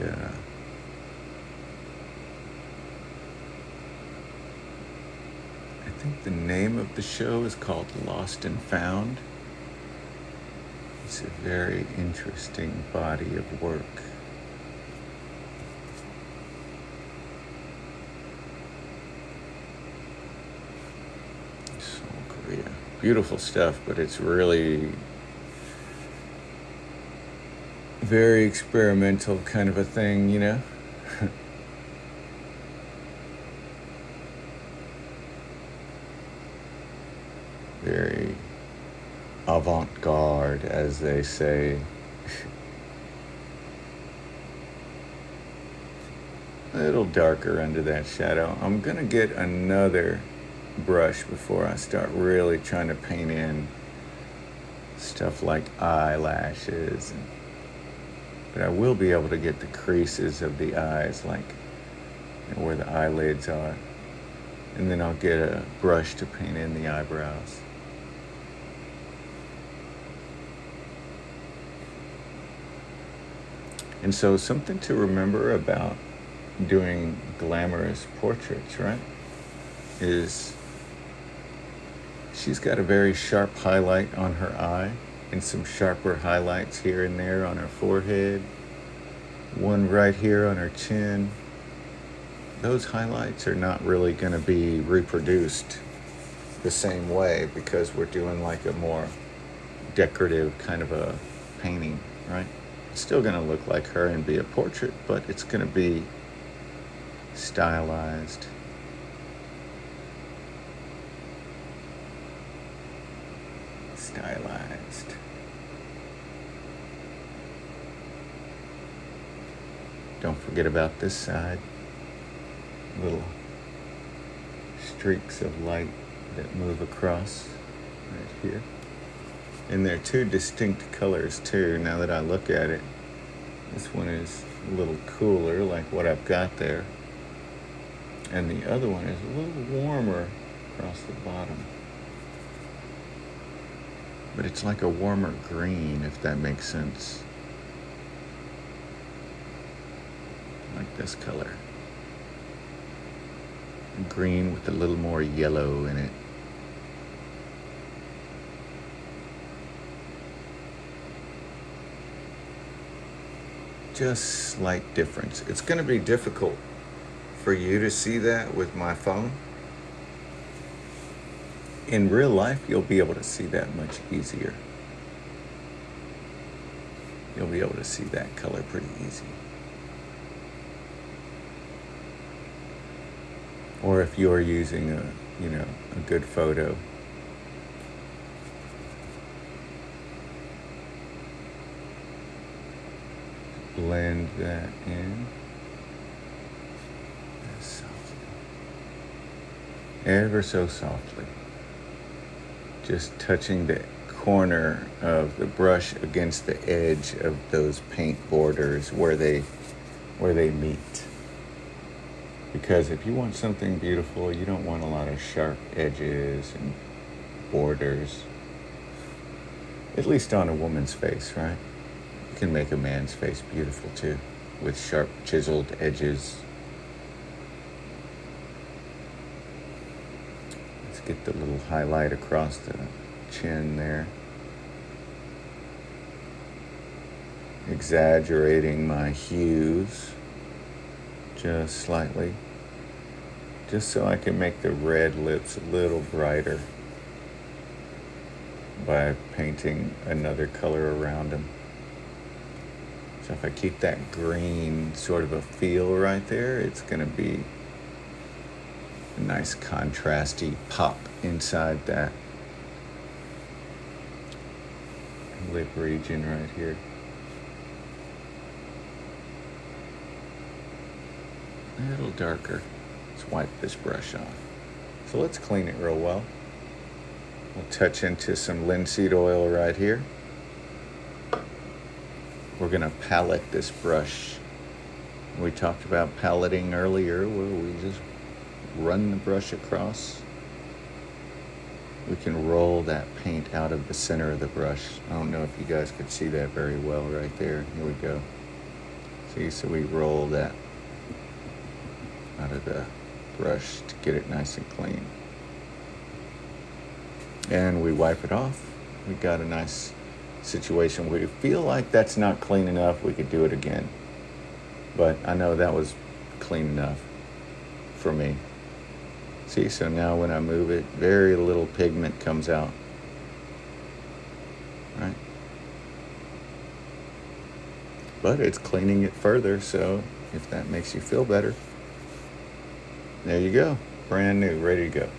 I think the name of the show is called Lost and Found. It's a very interesting body of work. Seoul, Korea. Beautiful stuff, but it's really very experimental kind of a thing, you know? Very avant-garde, as they say. A little darker under that shadow. I'm gonna get another brush before I start really trying to paint in stuff like eyelashes, but I will be able to get the creases of the eyes, like, you know, where the eyelids are, and then I'll get a brush to paint in the eyebrows. And so something to remember about doing glamorous portraits, right, is she's got a very sharp highlight on her eye and some sharper highlights here and there on her forehead, one right here on her chin. Those highlights are not really going to be reproduced the same way because we're doing like a more decorative kind of a painting, right? It's still going to look like her and be a portrait, but it's going to be stylized. Stylized. Don't forget about this side. Little streaks of light that move across right here. And they're two distinct colors too, now that I look at it. This one is a little cooler, like what I've got there. And the other one is a little warmer across the bottom. But it's like a warmer green, if that makes sense. Like this color. Green with a little more yellow in it. Just slight difference. It's going to be difficult for you to see that with my phone. In real life, you'll be able to see that much easier. You'll be able to see that color pretty easy. Or if you're using a good photo. Blend that in. Softly. Ever so softly. Just touching the corner of the brush against the edge of those paint borders where they meet. Because if you want something beautiful, you don't want a lot of sharp edges and borders. At least on a woman's face, right? You can make a man's face beautiful too, with sharp chiseled edges. Let's get the little highlight across the chin there. Exaggerating my hues just slightly, just so I can make the red lips a little brighter by painting another color around them. So if I keep that green sort of a feel right there, it's going to be a nice contrasty pop inside that lip region right here. A little darker. Let's wipe this brush off. So let's clean it real well. We'll touch into some linseed oil right here. We're going to palette this brush. We talked about paletting earlier, where we just run the brush across. We can roll that paint out of the center of the brush. I don't know if you guys could see that very well right there. Here we go. See, so we roll that out of the brush to get it nice and clean. And we wipe it off. We got a nice situation where you feel like that's not clean enough, we could do it again. But I know that was clean enough for me. See, so now when I move it, very little pigment comes out. Right? But it's cleaning it further, so if that makes you feel better, there you go. Brand new, ready to go.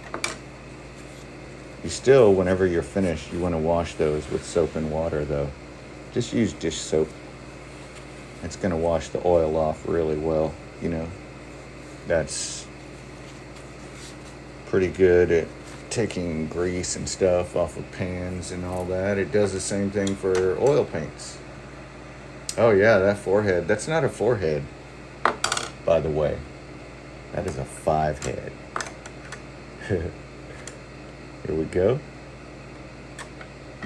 You still, whenever you're finished, you want to wash those with soap and water, though. Just use dish soap. It's going to wash the oil off really well, you know. That's pretty good at taking grease and stuff off of pans and all that. It does the same thing for oil paints. Oh yeah, that forehead. That's not a forehead, by the way. That is a 5 head. Here we go.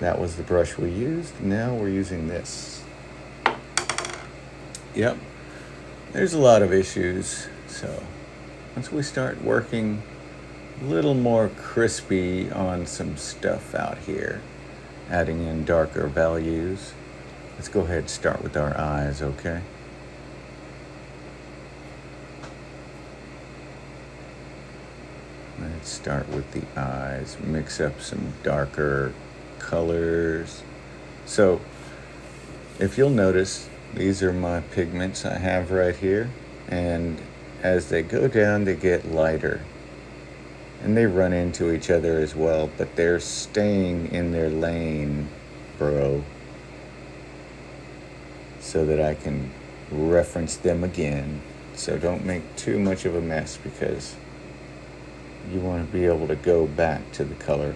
That was the brush we used. Now we're using this. Yep. There's a lot of issues. So once we start working a little more crispy on some stuff out here, adding in darker values, let's go ahead and start with our eyes, okay? Let's start with the eyes, mix up some darker colors. So if you'll notice, these are my pigments I have right here, and as they go down, they get lighter. And they run into each other as well, but they're staying in their lane, bro, so that I can reference them again. So don't make too much of a mess, because you want to be able to go back to the color.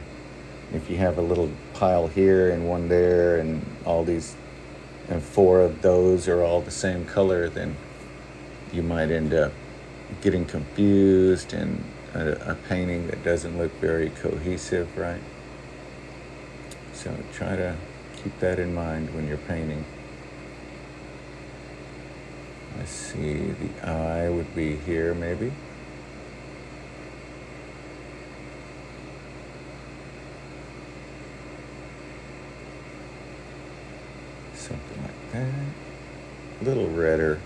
If you have a little pile here and one there and all these and 4 of those are all the same color, then you might end up getting confused and a painting that doesn't look very cohesive, right? So try to keep that in mind when you're painting. Let's see, the eye would be here maybe. Something like that. A little redder.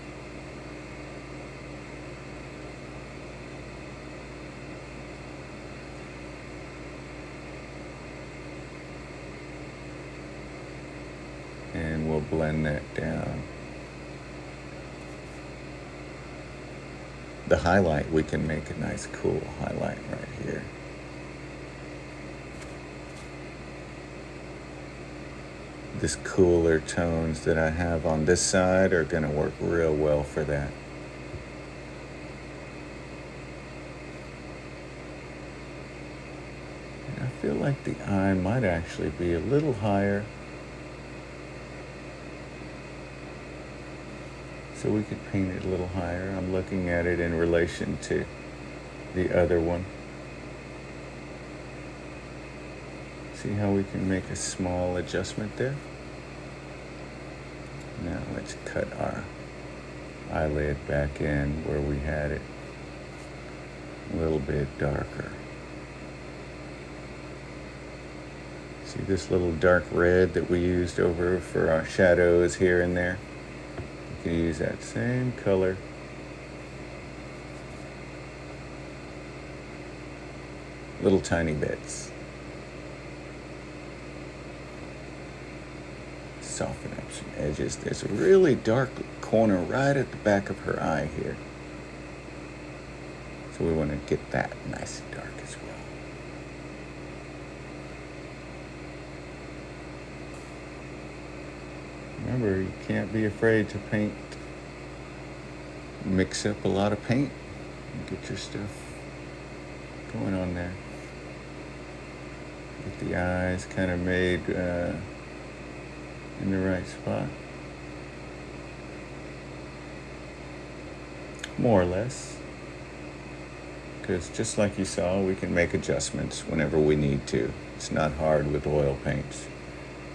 And we'll blend that down. The highlight, we can make a nice cool highlight right here. This cooler tones that I have on this side are going to work real well for that. And I feel like the eye might actually be a little higher. So we could paint it a little higher. I'm looking at it in relation to the other one. See how we can make a small adjustment there? Now let's cut our eyelid back in where we had it a little bit darker. See this little dark red that we used over for our shadows here and there? You can use that same color. Little tiny bits. Soften up some edges. There's a really dark corner right at the back of her eye here. So we want to get that nice and dark as well. Remember, you can't be afraid to paint. Mix up a lot of paint and get your stuff going on there. Get the eyes kind of made in the right spot. More or less. Because just like you saw, we can make adjustments whenever we need to. It's not hard with oil paints,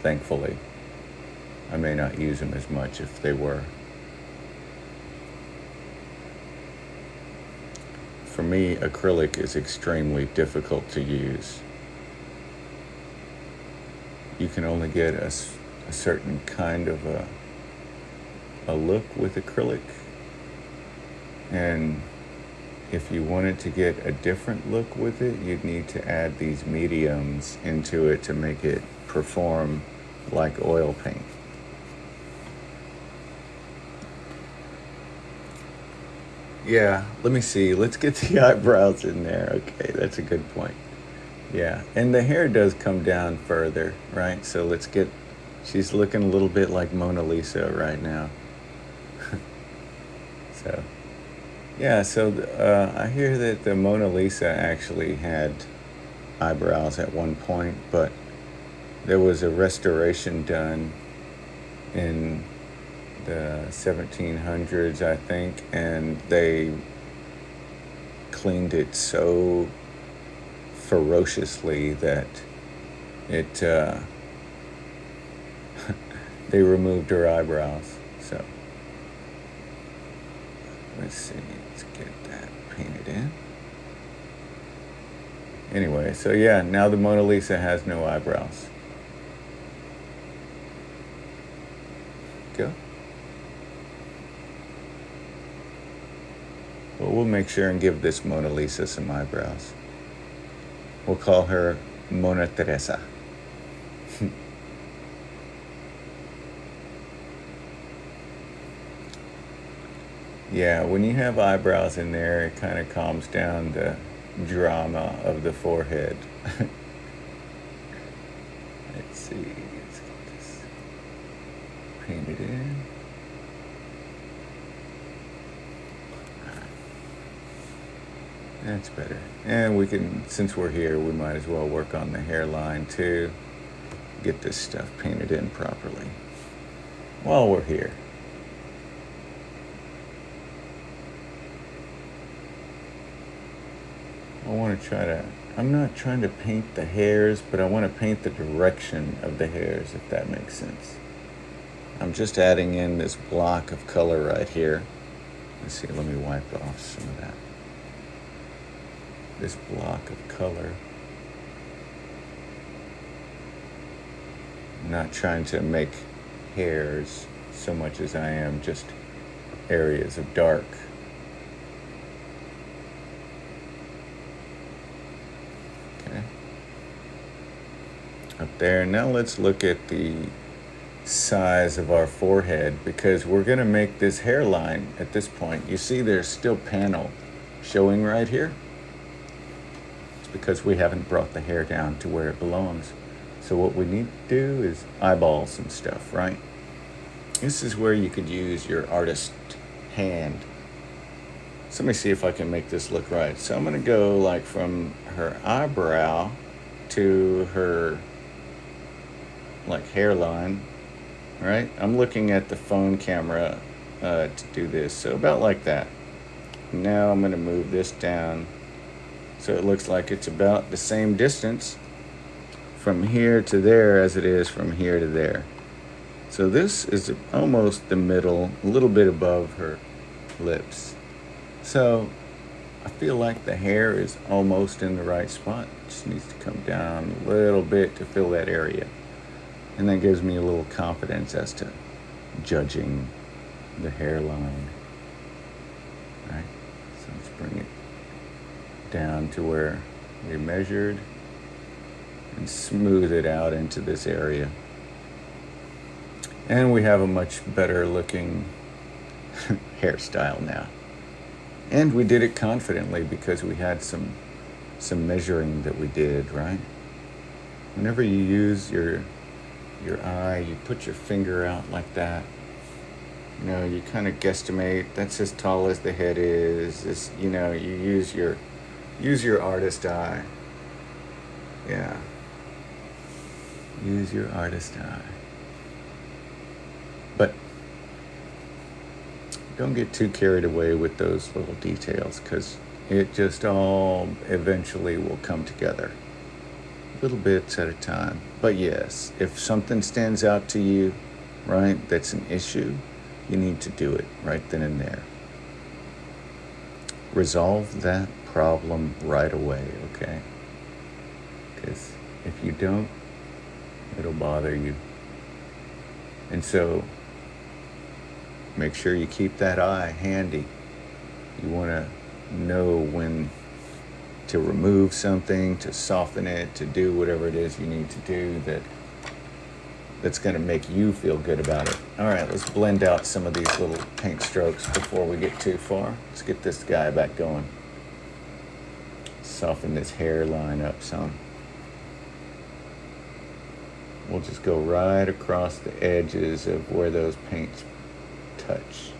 thankfully. I may not use them as much if they were. For me, acrylic is extremely difficult to use. You can only get a certain kind of a look with acrylic. And if you wanted to get a different look with it, you'd need to add these mediums into it to make it perform like oil paint. Yeah, let me see. Let's get the eyebrows in there. Okay, that's a good point. Yeah, and the hair does come down further, right? So let's get, she's looking a little bit like Mona Lisa right now. So, yeah, so I hear that the Mona Lisa actually had eyebrows at one point, but there was a restoration done in the 1700s, I think, and they cleaned it so ferociously that it they removed her eyebrows. So let's see, let's get that painted in. Anyway, so yeah, now the Mona Lisa has no eyebrows. Go. Well, we'll make sure and give this Mona Lisa some eyebrows. We'll call her Mona Teresa. Yeah, when you have eyebrows in there, it kind of calms down the drama of the forehead. Let's see, let's get this painted in. That's better. And we can, since we're here, we might as well work on the hairline too. Get this stuff painted in properly. while we're here. I want to try to, I'm not trying to paint the hairs, but I want to paint the direction of the hairs, if that makes sense. I'm just adding in this block of color right here. Let's see, let me wipe off some of that. This block of color. I'm not trying to make hairs so much as I am just areas of dark. Okay. Up there. Now let's look at the size of our forehead, because we're going to make this hairline at this point. You see there's still panel showing right here. It's because we haven't brought the hair down to where it belongs. So what we need to do is eyeball some stuff, right? This is where you could use your artist hand. So let me see if I can make this look right. So I'm going to go like from her eyebrow to her like hairline, right? I'm looking at the phone camera to do this. So about like that. Now I'm going to move this down so it looks like it's about the same distance from here to there as it is from here to there. So this is almost the middle, a little bit above her lips. So I feel like the hair is almost in the right spot. It just needs to come down a little bit to fill that area. And that gives me a little confidence as to judging the hairline. All right, so let's bring it down to where we measured and smooth it out into this area. And we have a much better looking hairstyle now. And we did it confidently because we had some measuring that we did, right? Whenever you use your eye, you put your finger out like that. You know, you kind of guesstimate, that's as tall as the head is. It's, you know, you use your artist eye. Yeah. Use your artist eye. But don't get too carried away with those little details, because it just all eventually will come together. Little bits at a time. But yes, if something stands out to you, right, that's an issue, you need to do it right then and there. Resolve that problem right away, okay? Because if you don't, it'll bother you. And so make sure you keep that eye handy. You want to know when to remove something, to soften it, to do whatever it is you need to do that's going to make you feel good about it. All right, let's blend out some of these little paint strokes before we get too far. Let's get this guy back going. Soften this hairline up some. We'll just go right across the edges of where those paints touch.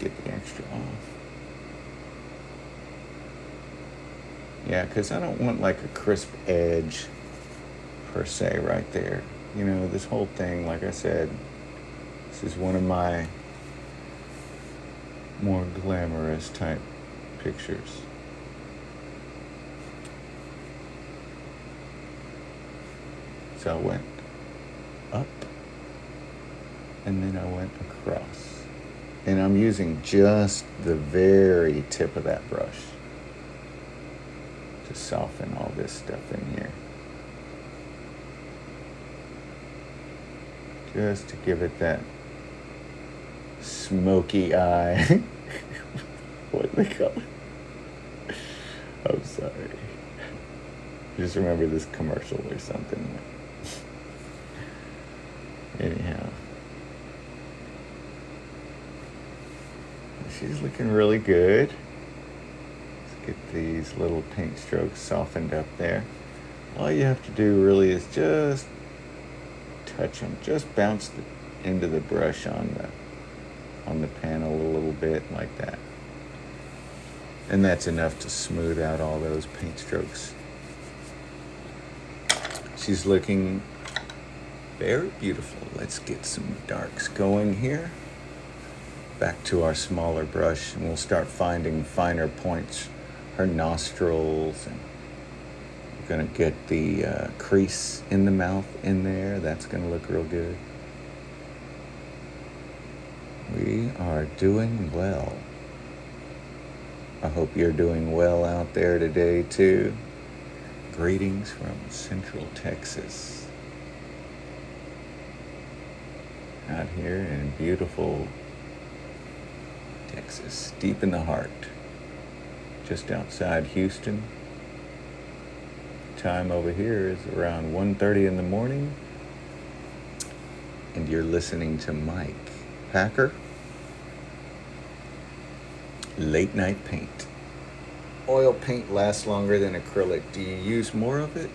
Get the extra off. Yeah, because I don't want like a crisp edge per se right there. You know, this whole thing, like I said, this is one of my more glamorous type pictures. So I went up and then I went across. And I'm using just the very tip of that brush to soften all this stuff in here. Just to give it that smoky eye. What do they call it? I'm sorry. Just remember this commercial or something. Anyhow. She's looking really good. Let's get these little paint strokes softened up there. All you have to do really is just touch them. Just bounce the end of the brush on the panel a little bit like that. And that's enough to smooth out all those paint strokes. She's looking Very beautiful. Let's get some darks going here. Back to our smaller brush, and we'll start finding finer points. Her nostrils, and we're gonna get the crease in the mouth in there. That's gonna look real good. We are doing well. I hope you're doing well out there today too. Greetings from Central Texas. Out here in beautiful Texas, deep in the heart, just outside Houston. Time over here is around 1:30 in the morning, and you're listening to Mike Packer, Late Night Paint. Oil paint lasts longer than acrylic. Do you use more of it?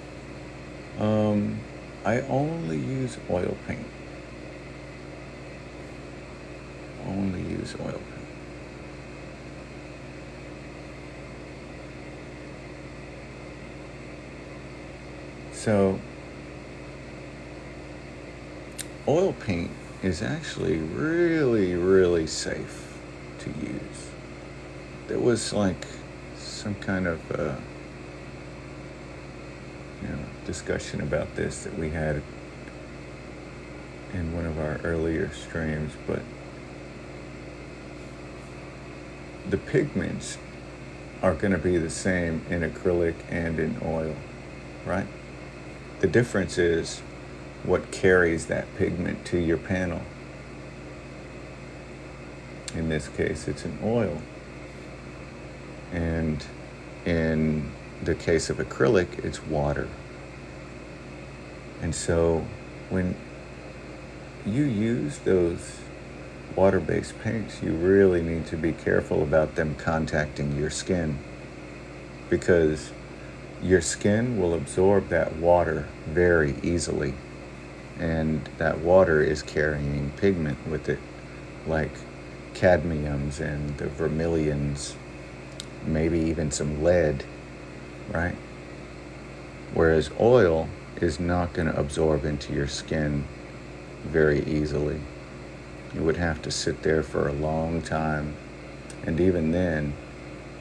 I only use oil paint. Only use oil paint. So, oil paint is actually really, really safe to use. There was like some kind of discussion about this that we had in one of our earlier streams, but the pigments are going to be the same in acrylic and in oil, right? The difference is what carries that pigment to your panel. In this case, it's an oil. And in the case of acrylic, it's water. And so when you use those water-based paints, you really need to be careful about them contacting your skin, because your skin will absorb that water very easily, and that water is carrying pigment with it, like cadmiums and the vermilions, maybe even some lead, right? Whereas oil is not going to absorb into your skin very easily. You would have to sit there for a long time, and even then,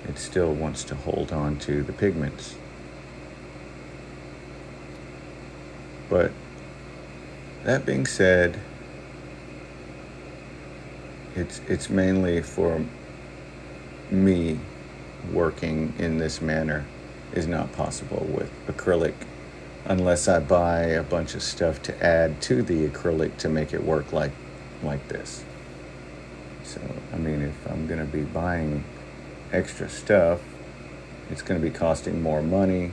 it still wants to hold on to the pigments. But that being said, it's mainly for me. Working in this manner is not possible with acrylic unless I buy a bunch of stuff to add to the acrylic to make it work like this. So, I mean, if I'm going to be buying extra stuff, it's going to be costing more money,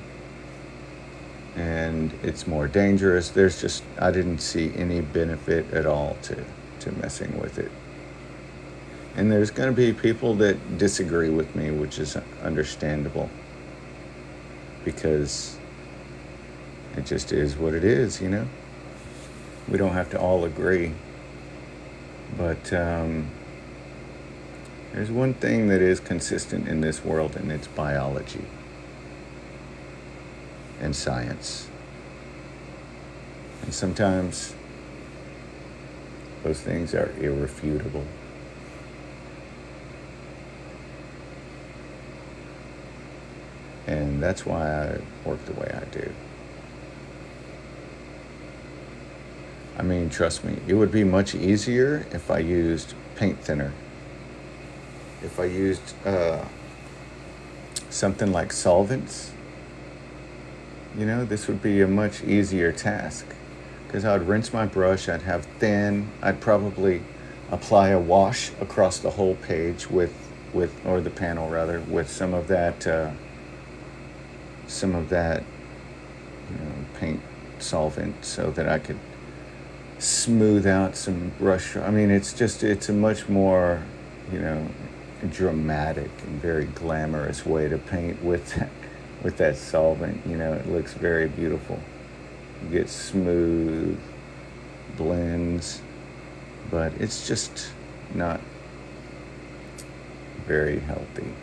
and it's more dangerous. I didn't see any benefit at all to messing with it. And there's going to be people that disagree with me, which is understandable, because it just is what it is, you know? We don't have to all agree. But there's one thing that is consistent in this world, and it's biology and science. And sometimes those things are irrefutable. And that's why I work the way I do. I mean, trust me, it would be much easier if I used paint thinner. If I used something like solvents, this would be a much easier task. Because I would rinse my brush, I'd have thin, I'd probably apply a wash across the whole page or the panel rather, with some of that paint solvent, so that I could smooth out some brush. I mean, it's a much more, dramatic and very glamorous way to paint with that solvent. It looks very beautiful. You get smooth blends, but it's just not very healthy.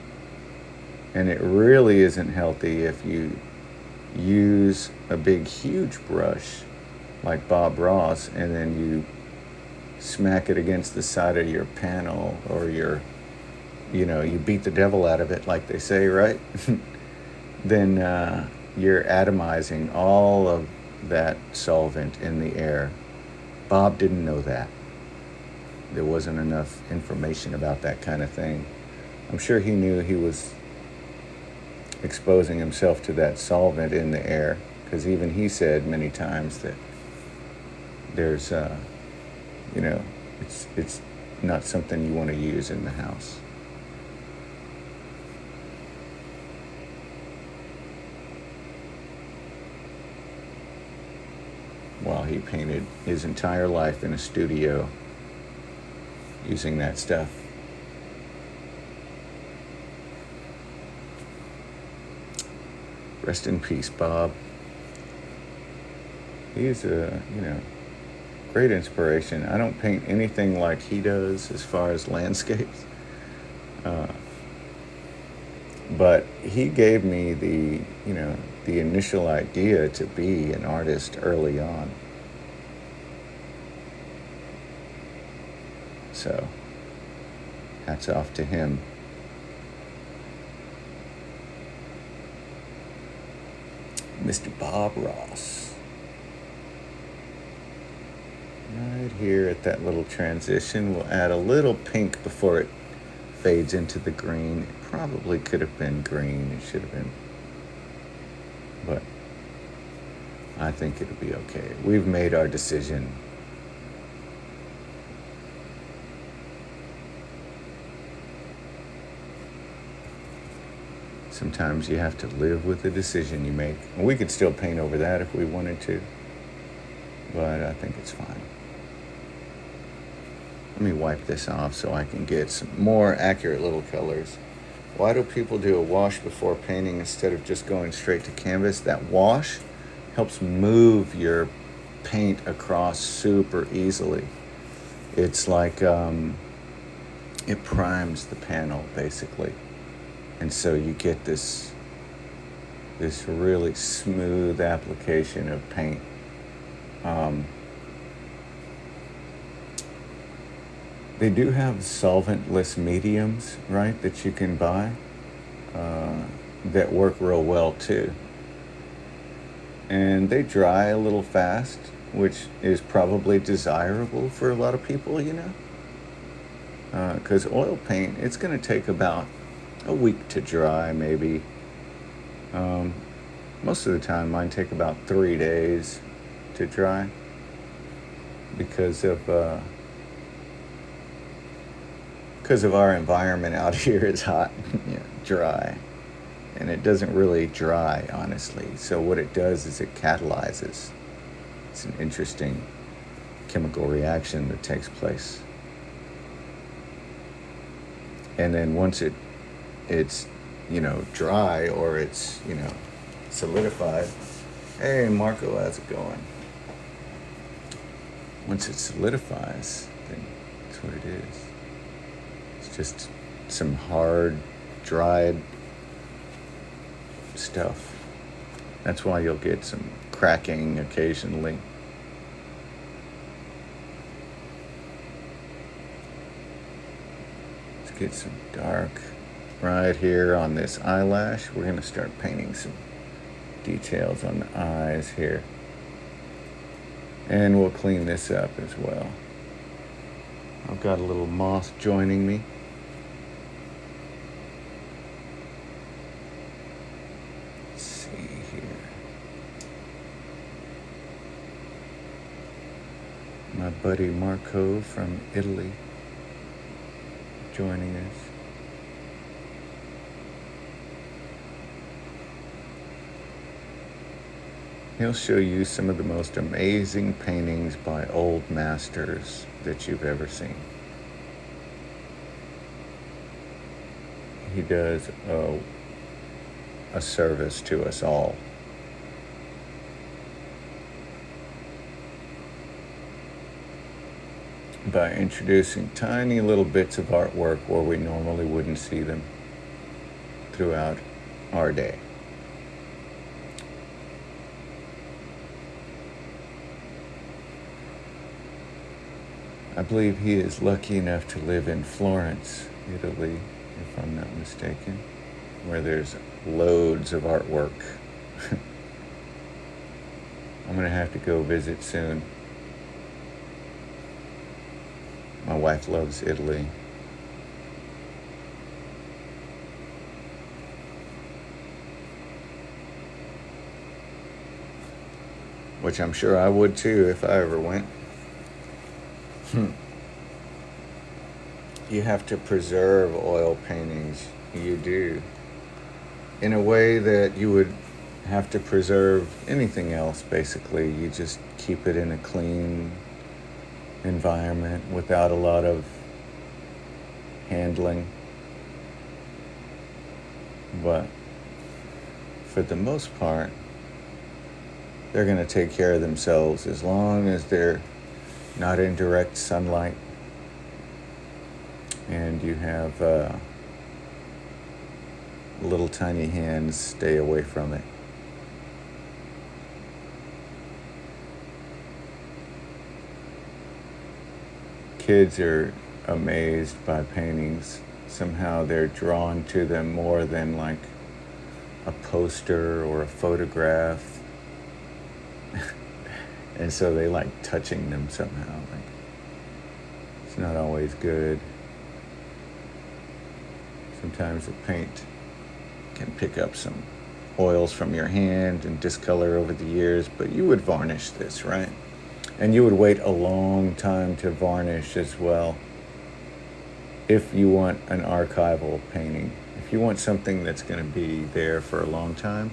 And it really isn't healthy if you use a big, huge brush like Bob Ross, and then you smack it against the side of your panel, or you beat the devil out of it, like they say, right? Then you're atomizing all of that solvent in the air. Bob didn't know that. There wasn't enough information about that kind of thing. I'm sure he knew he was exposing himself to that solvent in the air, because even he said many times that there's, it's not something you want to use in the house. While he painted his entire life in a studio using that stuff. Rest in peace, Bob. He's a, great inspiration. I don't paint anything like he does as far as landscapes. But he gave me the initial idea to be an artist early on. So, hats off to him. Mr. Bob Ross. Right here at that little transition, we'll add a little pink before it fades into the green. It probably could have been green. It should have been. But I think it'll be okay. We've made our decision. Sometimes you have to live with the decision you make. And we could still paint over that if we wanted to, but I think it's fine. Let me wipe this off so I can get some more accurate little colors. Why do people do a wash before painting instead of just going straight to canvas? That wash helps move your paint across super easily. It's like it primes the panel, basically. And so you get this really smooth application of paint. They do have solventless mediums, right, that you can buy that work real well too. And they dry a little fast, which is probably desirable for a lot of people, because oil paint, it's going to take about a week to dry, maybe. Most of the time, mine take about 3 days to dry because of our environment out here is hot, dry, and it doesn't really dry, honestly. So what it does is it catalyzes. It's an interesting chemical reaction that takes place, and then once it's dry, or it's solidified. Hey Marco, how's it going? Once it solidifies, then that's what it is. It's just some hard, dried stuff. That's why you'll get some cracking occasionally. Let's get some dark right here on this eyelash. We're going to start painting some details on the eyes here. And we'll clean this up as well. I've got a little moth joining me. Let's see here. My buddy Marco from Italy joining us. He'll show you some of the most amazing paintings by old masters that you've ever seen. He does a service to us all. By introducing tiny little bits of artwork where we normally wouldn't see them throughout our day. I believe he is lucky enough to live in Florence, Italy, if I'm not mistaken, where there's loads of artwork. I'm going to have to go visit soon. My wife loves Italy. Which I'm sure I would too if I ever went. You have to preserve oil paintings. You do. In a way that you would have to preserve anything else, basically. You just keep it in a clean environment without a lot of handling. But for the most part, they're going to take care of themselves as long as they're not in direct sunlight and you have little tiny hands. Stay away from it. Kids are amazed by paintings. Somehow they're drawn to them more than like a poster or a photograph. And so they like touching them somehow. Like, it's not always good. Sometimes the paint can pick up some oils from your hand and discolor over the years, but you would varnish this, right? And you would wait a long time to varnish as well. If you want an archival painting, if you want something that's going to be there for a long time,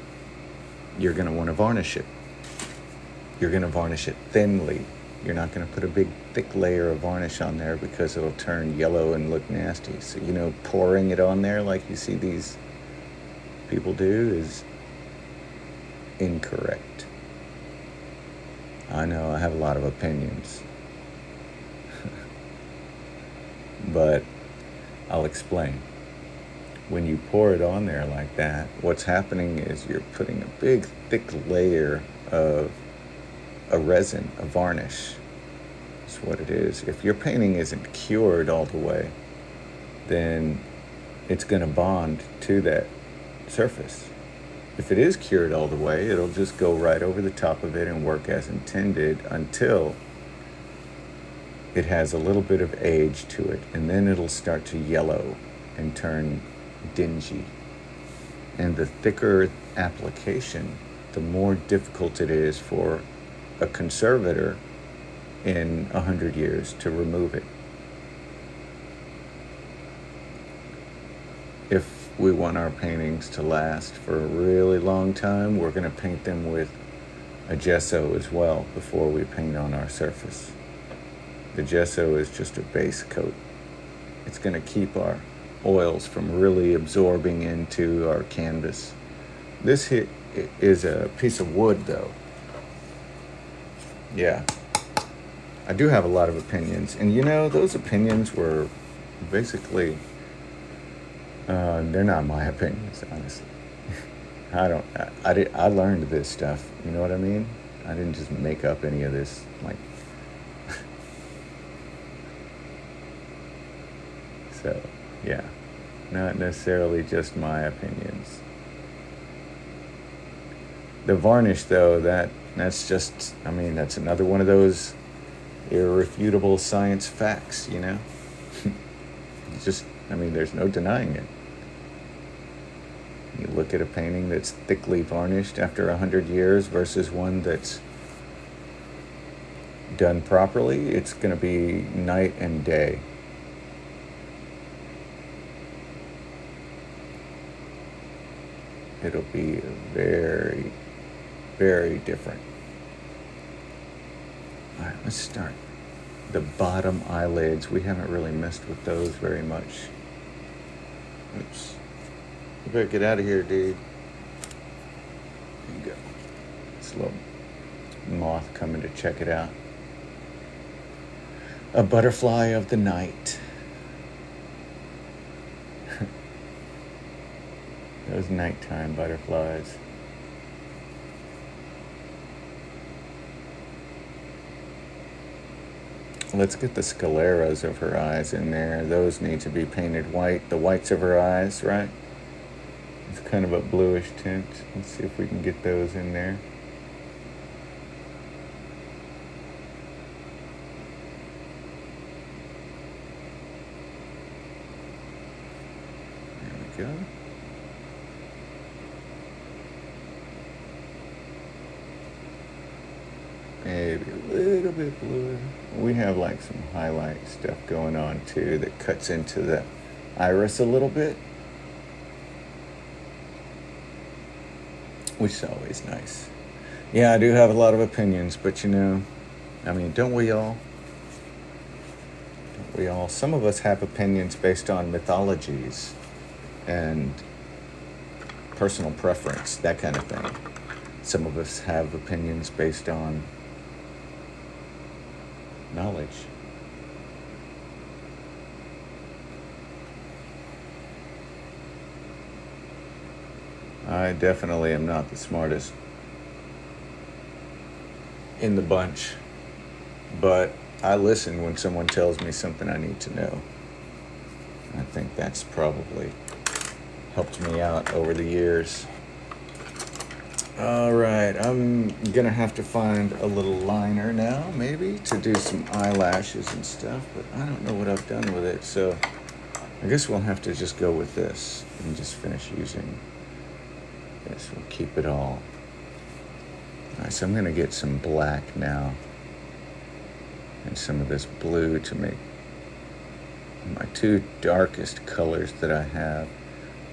you're going to want to varnish it. You're going to varnish it thinly. You're not going to put a big, thick layer of varnish on there because it'll turn yellow and look nasty. So, pouring it on there like you see these people do is incorrect. I know I have a lot of opinions. But I'll explain. When you pour it on there like that, what's happening is you're putting a big, thick layer of a resin, a varnish. That's what it is. If your painting isn't cured all the way, then it's going to bond to that surface. If it is cured all the way, it'll just go right over the top of it and work as intended until it has a little bit of age to it, and then it'll start to yellow and turn dingy. And the thicker application, the more difficult it is for a conservator in 100 years to remove it. If we want our paintings to last for a really long time, we're going to paint them with a gesso as well before we paint on our surface. The gesso is just a base coat. It's going to keep our oils from really absorbing into our canvas. This is a piece of wood, though. Yeah. I do have a lot of opinions. And those opinions were basically, they're not my opinions, honestly. I learned this stuff, you know what I mean? I didn't just make up any of this, So, yeah, not necessarily just my opinions. The varnish, though, that's just, that's another one of those irrefutable science facts, It's just, there's no denying it. You look at a painting that's thickly varnished after 100 years versus one that's done properly, it's going to be night and day. It'll be very, very different. All right, let's start. The bottom eyelids, we haven't really messed with those very much. Oops. You better get out of here, dude. There you go. This little moth coming to check it out. A butterfly of the night. Those nighttime butterflies. Let's get the scleras of her eyes in there. Those need to be painted white. The whites of her eyes, right? It's kind of a bluish tint. Let's see if we can get those in there. There we go. Maybe a little bit bluer. We have like some highlight stuff going on too that cuts into the iris a little bit, which is always nice. Yeah, I do have a lot of opinions, but I mean, don't we all? Don't we all? Some of us have opinions based on mythologies and personal preference, that kind of thing. Some of us have opinions based on knowledge. I definitely am not the smartest in the bunch, but I listen when someone tells me something I need to know. I think that's probably helped me out over the years. All right, I'm gonna have to find a little liner now, maybe, to do some eyelashes and stuff, but I don't know what I've done with it, so I guess we'll have to just go with this and just finish using this. We'll keep it all. All right, so I'm gonna get some black now and some of this blue to make my two darkest colors that I have.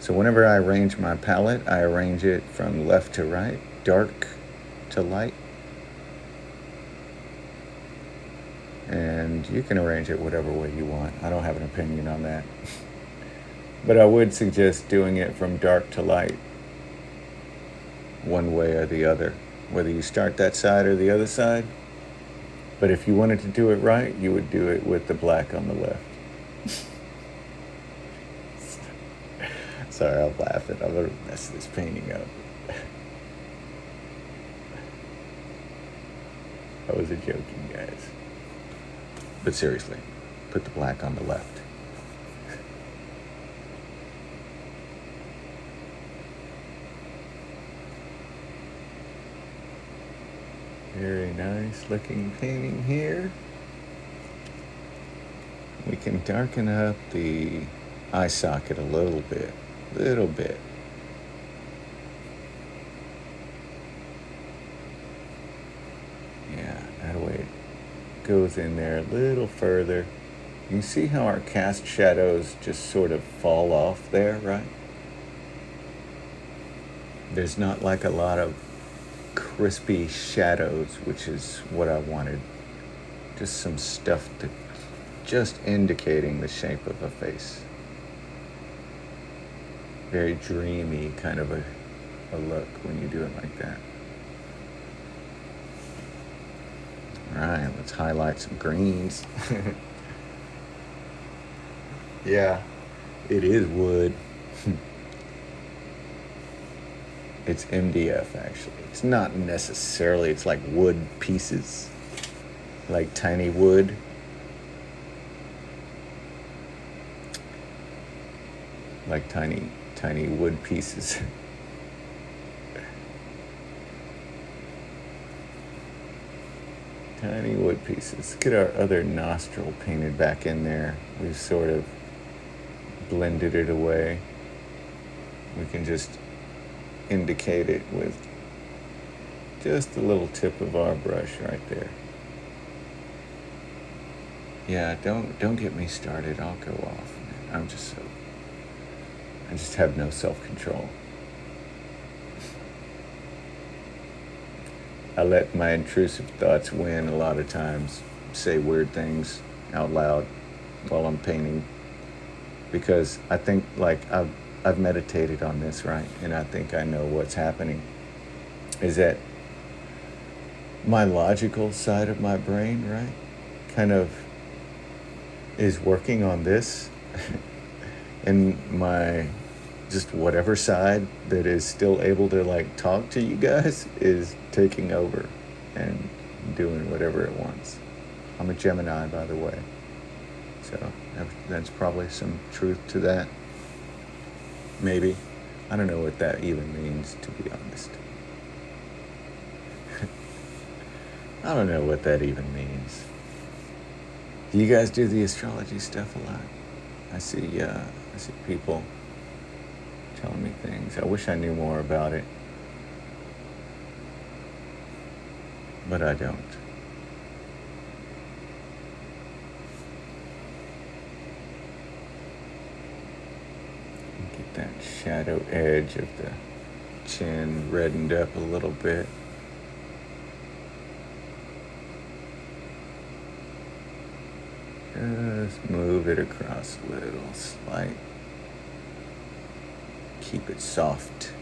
So whenever I arrange my palette, I arrange it from left to right, dark to light. And you can arrange it whatever way you want. I don't have an opinion on that. But I would suggest doing it from dark to light, one way or the other, whether you start that side or the other side. But if you wanted to do it right, you would do it with the black on the left. Sorry, I'm laughing. I'm gonna mess this painting up. I wasn't joking, guys. But seriously, put the black on the left. Very nice looking painting here. We can darken up the eye socket a little bit. Yeah, that way it goes in there a little further. You can see how our cast shadows just sort of fall off there, right? There's not like a lot of crispy shadows, which is what I wanted. Just some stuff to just indicating the shape of a face. Very dreamy kind of a look when you do it like that. All right, let's highlight some greens. Yeah, it is wood. It's MDF, actually. It's not necessarily, it's like wood pieces, like tiny wood. Like tiny wood pieces. Tiny wood pieces. Get our other nostril painted back in there. We've sort of blended it away. We can just indicate it with just the little tip of our brush right there. Yeah, don't get me started. I'll go off. I just have no self-control. I let my intrusive thoughts win a lot of times, say weird things out loud while I'm painting, because I think, like, I've meditated on this, right? And I think I know what's happening. Is that my logical side of my brain, right, kind of is working on this, and my just whatever side that is still able to like talk to you guys is taking over and doing whatever it wants. I'm a Gemini, by the way. So that's probably some truth to that. Maybe. I don't know what that even means, to be honest. I don't know what that even means. Do you guys do the astrology stuff a lot? I see people telling me things. I wish I knew more about it, but I don't. Get that shadow edge of the chin reddened up a little bit. Just move it across a little, slight. Keep it soft.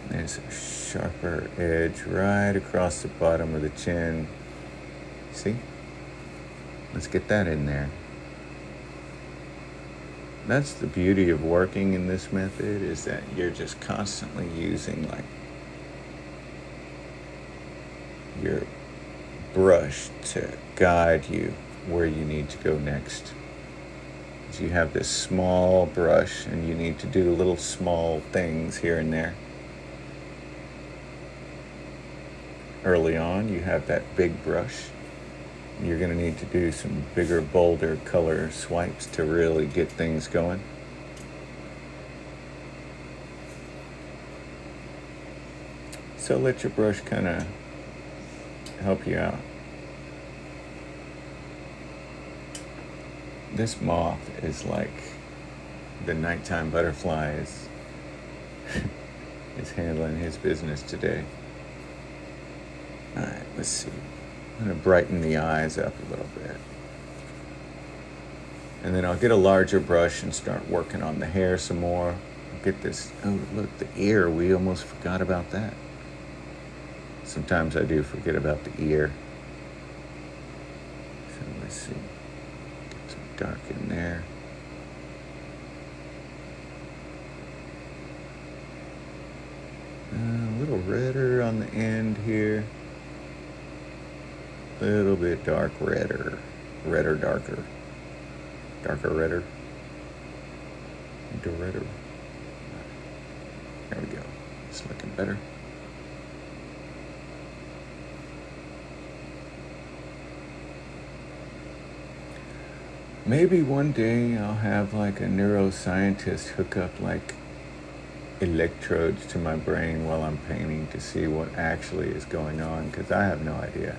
There's a sharper edge right across the bottom of the chin. See? Let's get that in there. That's the beauty of working in this method, is that you're just constantly using like your brush to guide you where you need to go next. So you have this small brush and you need to do little small things here and there. Early on, you have that big brush. You're going to need to do some bigger, bolder color swipes to really get things going. So let your brush kind of help you out. This moth is like the nighttime butterfly is handling his business today. All right, let's see. I'm going to brighten the eyes up a little bit. And then I'll get a larger brush and start working on the hair some more. Get this, oh look, the ear, we almost forgot about that. Sometimes I do forget about the ear. So let's see. Get some dark in there. A little redder on the end here. A little bit dark redder. Redder, darker. Darker, redder. Redder. There we go. It's looking better. Maybe one day I'll have like a neuroscientist hook up like electrodes to my brain while I'm painting to see what actually is going on, because I have no idea.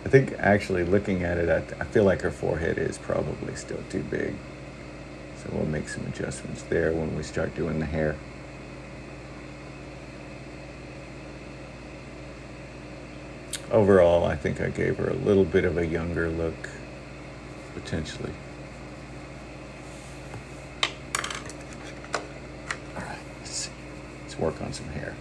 I think actually looking at it, I feel like her forehead is probably still too big. So we'll make some adjustments there when we start doing the hair. Overall, I think I gave her a little bit of a younger look, potentially. All right, let's see. Let's work on some hair.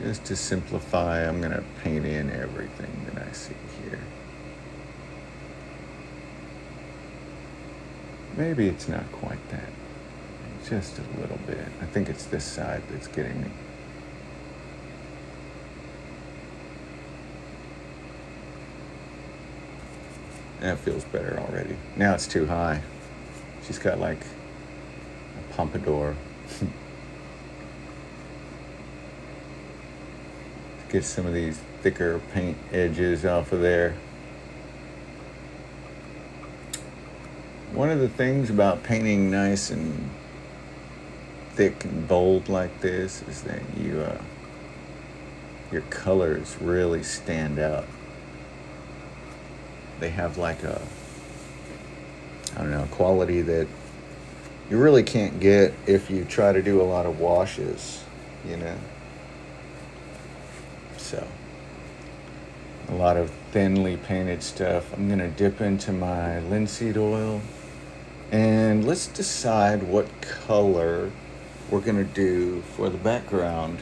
Just to simplify, I'm going to paint in everything that I see here. Maybe it's not quite that. Just a little bit. I think it's this side that's getting me. That feels better already. Now it's too high. She's got like a pompadour. Get some of these thicker paint edges off of there. One of the things about painting nice and thick and bold like this is that your colors really stand out. They have like a, I don't know, quality that you really can't get if you try to do a lot of washes, you know. So, a lot of thinly painted stuff. I'm gonna dip into my linseed oil, and let's decide what color we're gonna do for the background.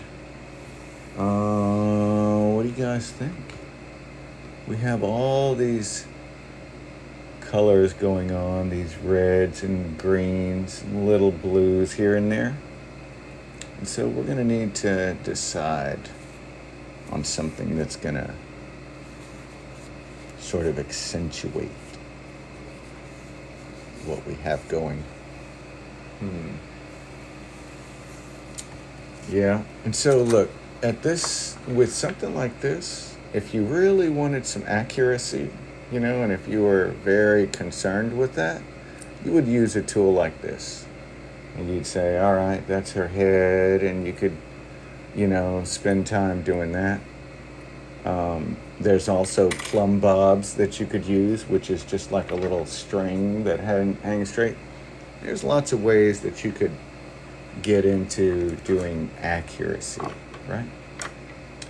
What do you guys think? we have all these colors going on, these reds and greens and little blues here and there. And so we're going to need to decide on something that's going to sort of accentuate what we have going. Yeah, and so look, at this, with something like this, if you really wanted some accuracy, and if you were very concerned with that, you would use a tool like this. And you'd say, all right, that's her head, and you could, spend time doing that. There's also plumb bobs that you could use, which is just like a little string that hangs straight. There's lots of ways that you could get into doing accuracy, right?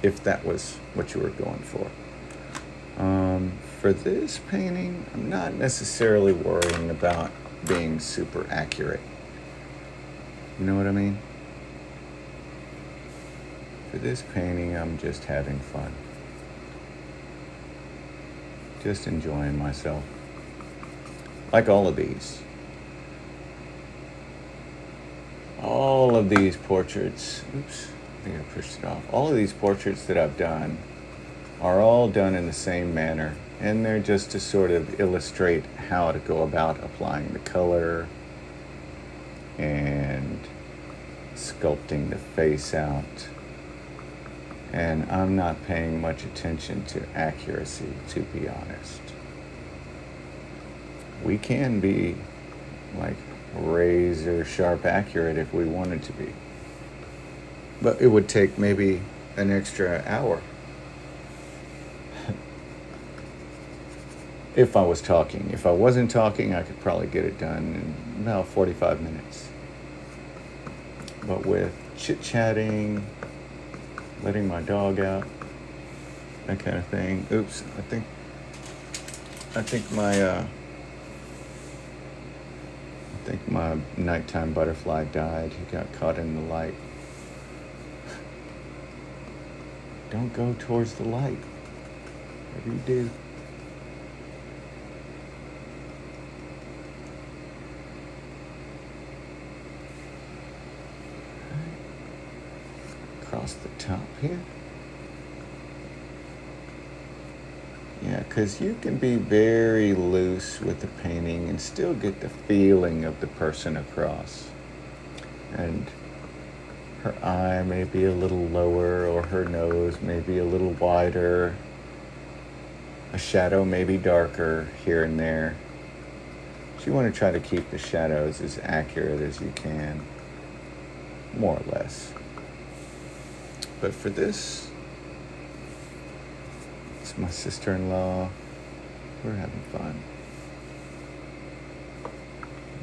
If that was what you were going for. For this painting, I'm not necessarily worrying about being super accurate. You know what I mean? For this painting, I'm just having fun. Just enjoying myself. Like all of these. All of these portraits, oops, I think I pushed it off. All of these portraits that I've done are all done in the same manner. And they're just to sort of illustrate how to go about applying the color and sculpting the face out. And I'm not paying much attention to accuracy, to be honest. We can be like razor sharp accurate if we wanted to be. But it would take maybe an extra hour. If I was talking. If I wasn't talking, I could probably get it done in about 45 minutes. But with chit-chatting, letting my dog out, that kind of thing. Oops, I think my nighttime butterfly died. He got caught in the light. Don't go towards the light. Whatever you do. Across the top here. Yeah, because you can be very loose with the painting and still get the feeling of the person across. And her eye may be a little lower, or her nose may be a little wider. A shadow may be darker here and there. So you want to try to keep the shadows as accurate as you can, more or less. But for this, it's my sister-in-law. We're having fun.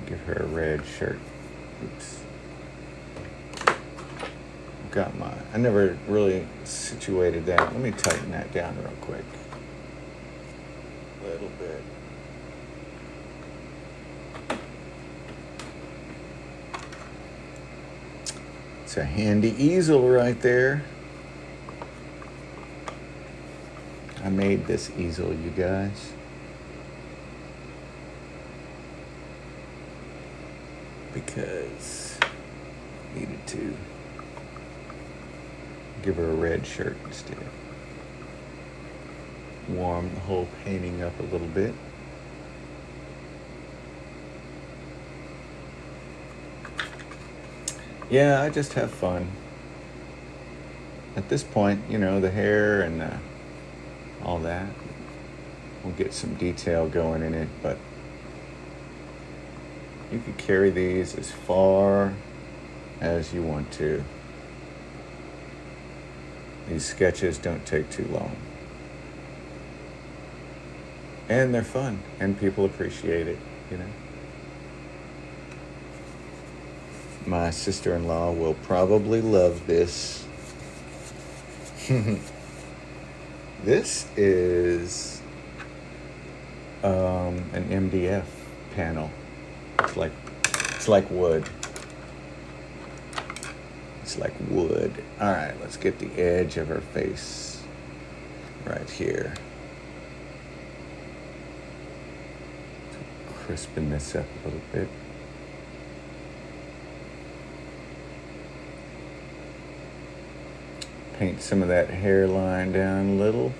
Give her a red shirt. Oops. I never really situated that. Let me tighten that down real quick. A little bit. It's a handy easel right there. I made this easel, you guys. Because I needed to give her a red shirt instead. Warm the whole painting up a little bit. Yeah, I just have fun. At this point, the hair and all that, we'll get some detail going in it, but you could carry these as far as you want to. These sketches don't take too long. And they're fun, and people appreciate it, My sister-in-law will probably love this. This is an MDF panel. It's like wood. It's like wood. All right, let's get the edge of her face right here. crispen this up a little bit. Paint some of that hairline down a little.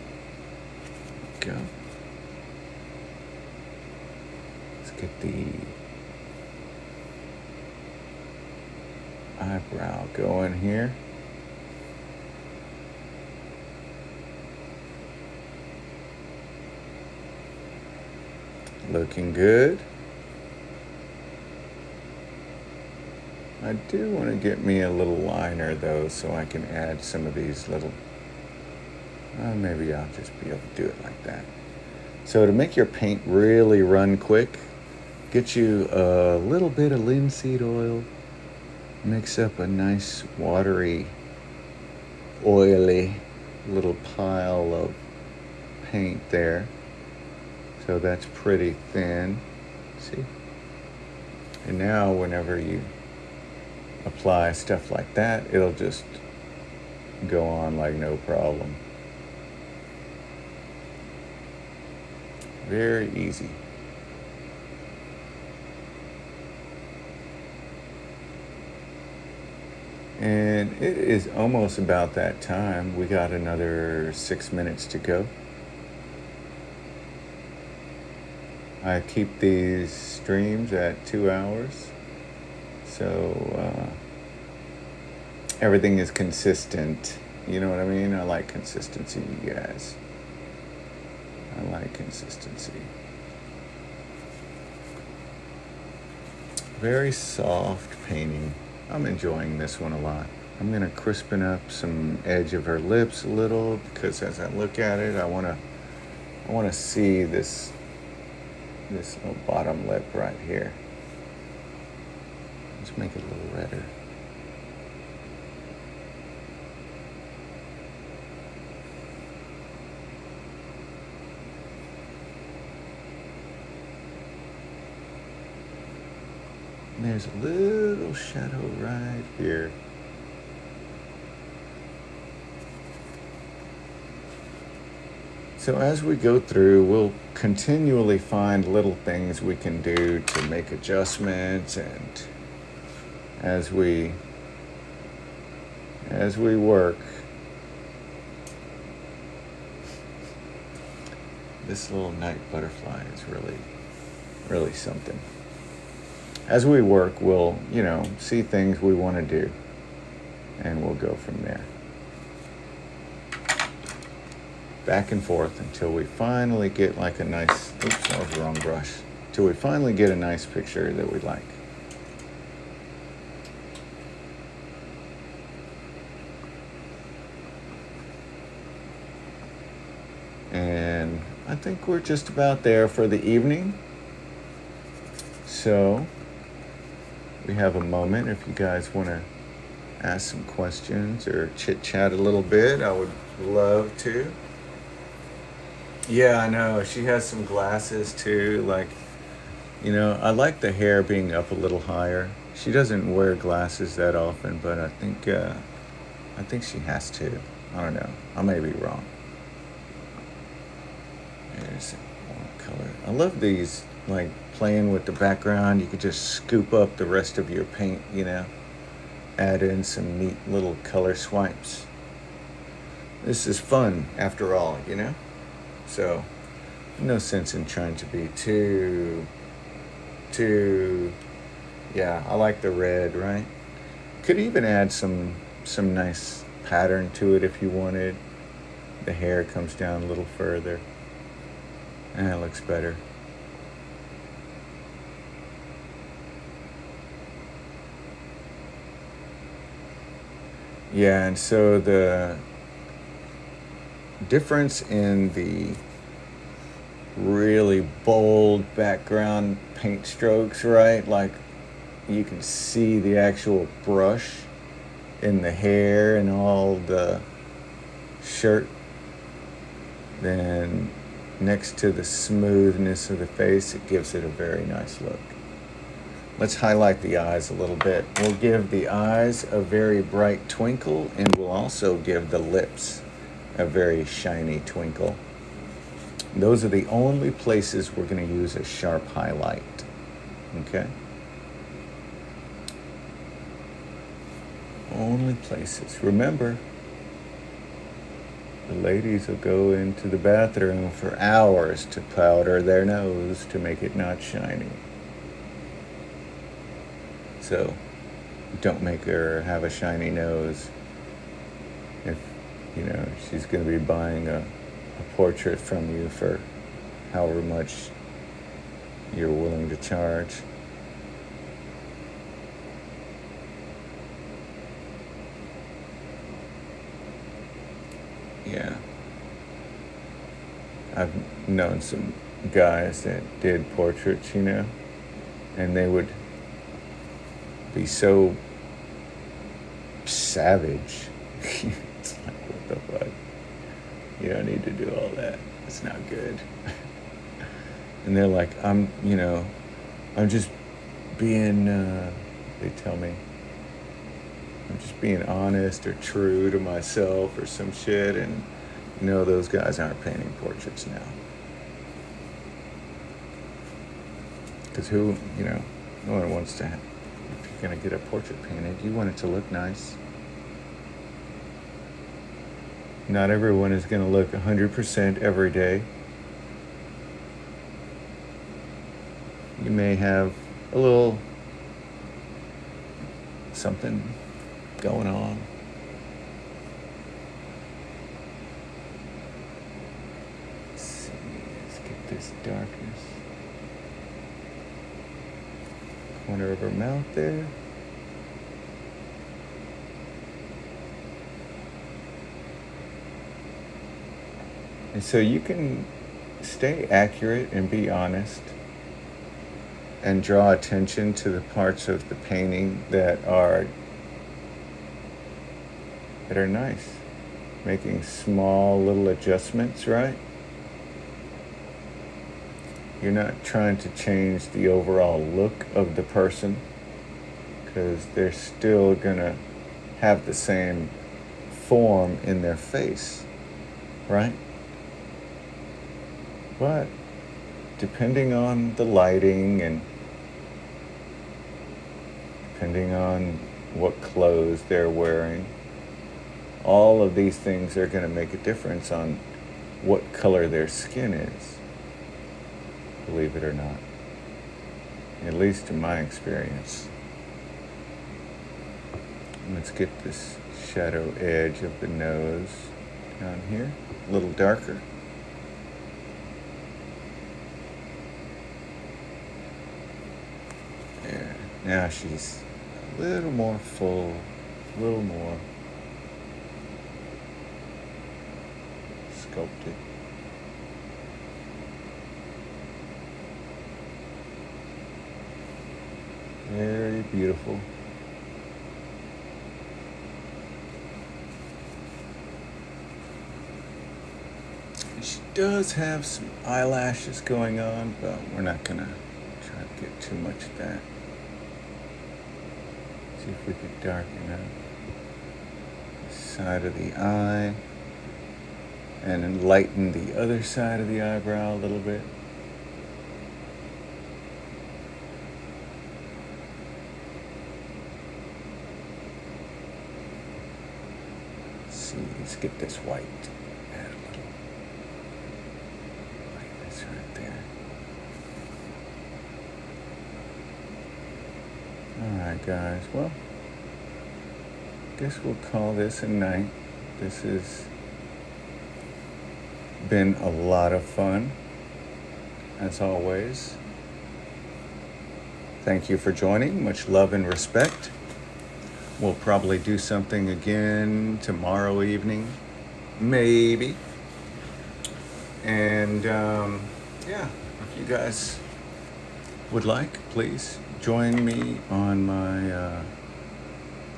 Go. Let's get the eyebrow going here. Looking good. I do want to get me a little liner though, so I can add some of these little, maybe I'll just be able to do it like that. So to make your paint really run quick, get you a little bit of linseed oil, mix up a nice watery, oily little pile of paint there. So that's pretty thin, see? And now whenever you apply stuff like that, it'll just go on like no problem. Very easy. And it is almost about that time. We got another 6 minutes to go. I keep these streams at 2 hours. So everything is consistent. You know what I mean? I like consistency, you guys. I like consistency. Very soft painting. I'm enjoying this one a lot. I'm gonna crispen up some edge of her lips a little, because as I look at it, I wanna see this little bottom lip right here. Let's make it a little redder. And there's a little shadow right here. So as we go through, we'll continually find little things we can do to make adjustments, and as we work, this little night butterfly is really something. As we work, we'll, see things we want to do, and we'll go from there. Back and forth until we finally get like a nice, oops, that was the wrong brush. Till we finally get a nice picture that we like. And I think we're just about there for the evening. So we have a moment if you guys want to ask some questions or chit chat a little bit. I would love to. Yeah, I know. She has some glasses too. Like, I like the hair being up a little higher. She doesn't wear glasses that often, but I think she has to. I don't know. I may be wrong. There's one color. I love these, like playing with the background. You could just scoop up the rest of your paint, add in some neat little color swipes. This is fun after all, So, no sense in trying to be too, yeah, I like the red, right? Could even add some nice pattern to it if you wanted. The hair comes down a little further. And it looks better. Yeah, and so the difference in the really bold background paint strokes, right? Like you can see the actual brush in the hair and all the shirt. Then next to the smoothness of the face, it gives it a very nice look. Let's highlight the eyes a little bit. We'll give the eyes a very bright twinkle, and we'll also give the lips a very shiny twinkle. Those are the only places we're going to use a sharp highlight. Okay? Only places. Remember, the ladies will go into the bathroom for hours to powder their nose to make it not shiny. So, don't make her have a shiny nose if, she's going to be buying a portrait from you for however much you're willing to charge. Yeah. I've known some guys that did portraits, and they would be so savage. It's like, what the fuck? You don't need to do all that. It's not good. And they're like, I'm just being, they tell me, I'm just being honest or true to myself or some shit. And, those guys aren't painting portraits now. Because no one wants to have, if you're going to get a portrait painted, you want it to look nice. Not everyone is going to look 100% every day. You may have a little something going on. Let's see, let's get this darkness. Corner of her mouth there. And so you can stay accurate and be honest and draw attention to the parts of the painting that are nice. Making small little adjustments, right? You're not trying to change the overall look of the person because they're still gonna have the same form in their face, right? But depending on the lighting and depending on what clothes they're wearing, all of these things are going to make a difference on what color their skin is, believe it or not. At least in my experience. Let's get this shadow edge of the nose down here, a little darker. There. Now she's a little more full, a little more sculpted. Very beautiful. She does have some eyelashes going on, but we're not gonna try to get too much of that. See if we could darken up the side of the eye and then lighten the other side of the eyebrow a little bit. Let's see, let's get this white. Add a little whiteness right there. Alright guys, well, guess we'll call this a night. This has been a lot of fun, as always. Thank you for joining. Much love and respect. We'll probably do something again tomorrow evening, maybe. And yeah, if you guys would like, please join me on my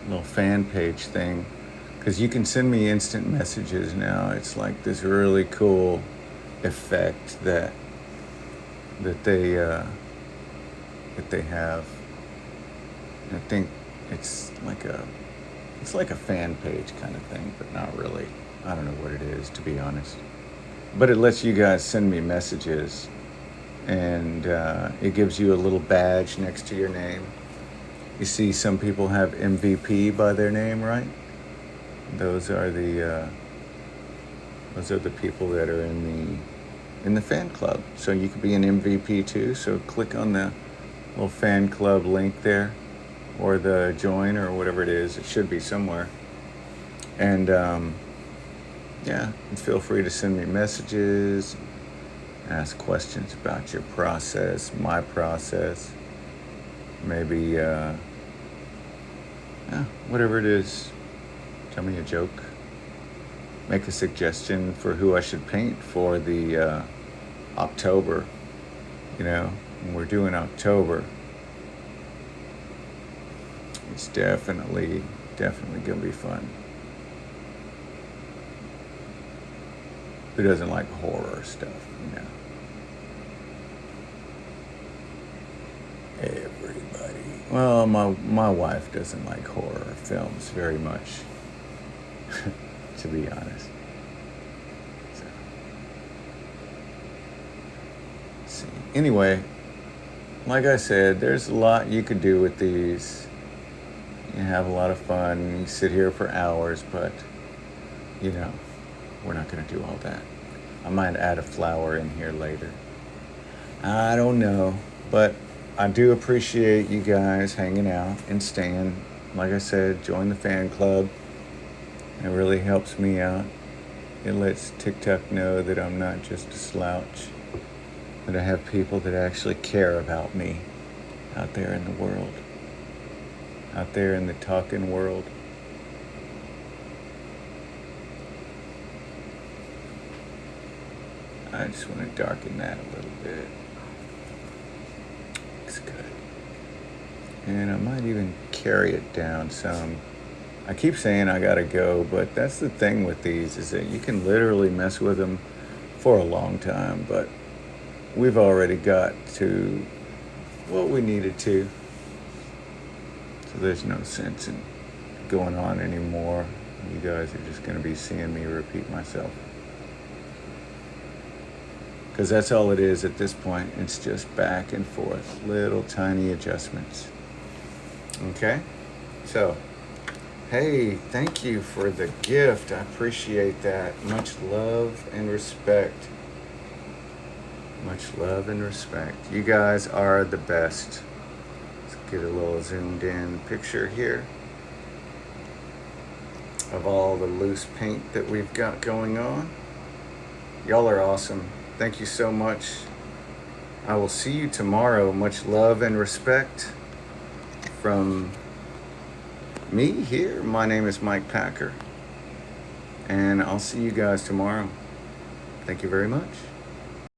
little fan page thing, because you can send me instant messages now. It's like this really cool effect that they have. And I think it's like a fan page kind of thing, but not really. I don't know what it is, to be honest. But it lets you guys send me messages, and it gives you a little badge next to your name. You see, some people have MVP by their name, right? Those are the people that are in the fan club. So you could be an MVP too. So click on the little fan club link there, or the join, or whatever it is. It should be somewhere. And yeah, feel free to send me messages, ask questions about your process, my process, maybe yeah, whatever it is. Tell me a joke. Make a suggestion for who I should paint for the October. You know, when we're doing October, it's definitely gonna be fun. Who doesn't like horror stuff, you know? Everybody. Well, my wife doesn't like horror films very much, to be honest. So, let's see. Anyway, like I said, there's a lot you could do with these. You have a lot of fun. You sit here for hours, but you know, we're not going to do all that. I might add a flower in here later. I don't know, but I do appreciate you guys hanging out and staying. Like I said, join the fan club. It really helps me out. It lets TikTok know that I'm not just a slouch, that I have people that actually care about me out there in the world, out there in the talking world. I just want to darken that a little bit. Looks good. And I might even carry it down some. I keep saying I gotta go, but that's the thing with these, is that you can literally mess with them for a long time, but we've already got to what we needed to. So there's no sense in going on anymore. You guys are just gonna be seeing me repeat myself. Because that's all it is at this point. It's just back and forth, little tiny adjustments. Okay? So, hey, thank you for the gift. I appreciate that. Much love and respect. Much love and respect. You guys are the best. Let's get a little zoomed in picture here of all the loose paint that we've got going on. Y'all are awesome. Thank you so much. I will see you tomorrow. Much love and respect from me here. My name is Mike Packer, and I'll see you guys tomorrow. Thank you very much.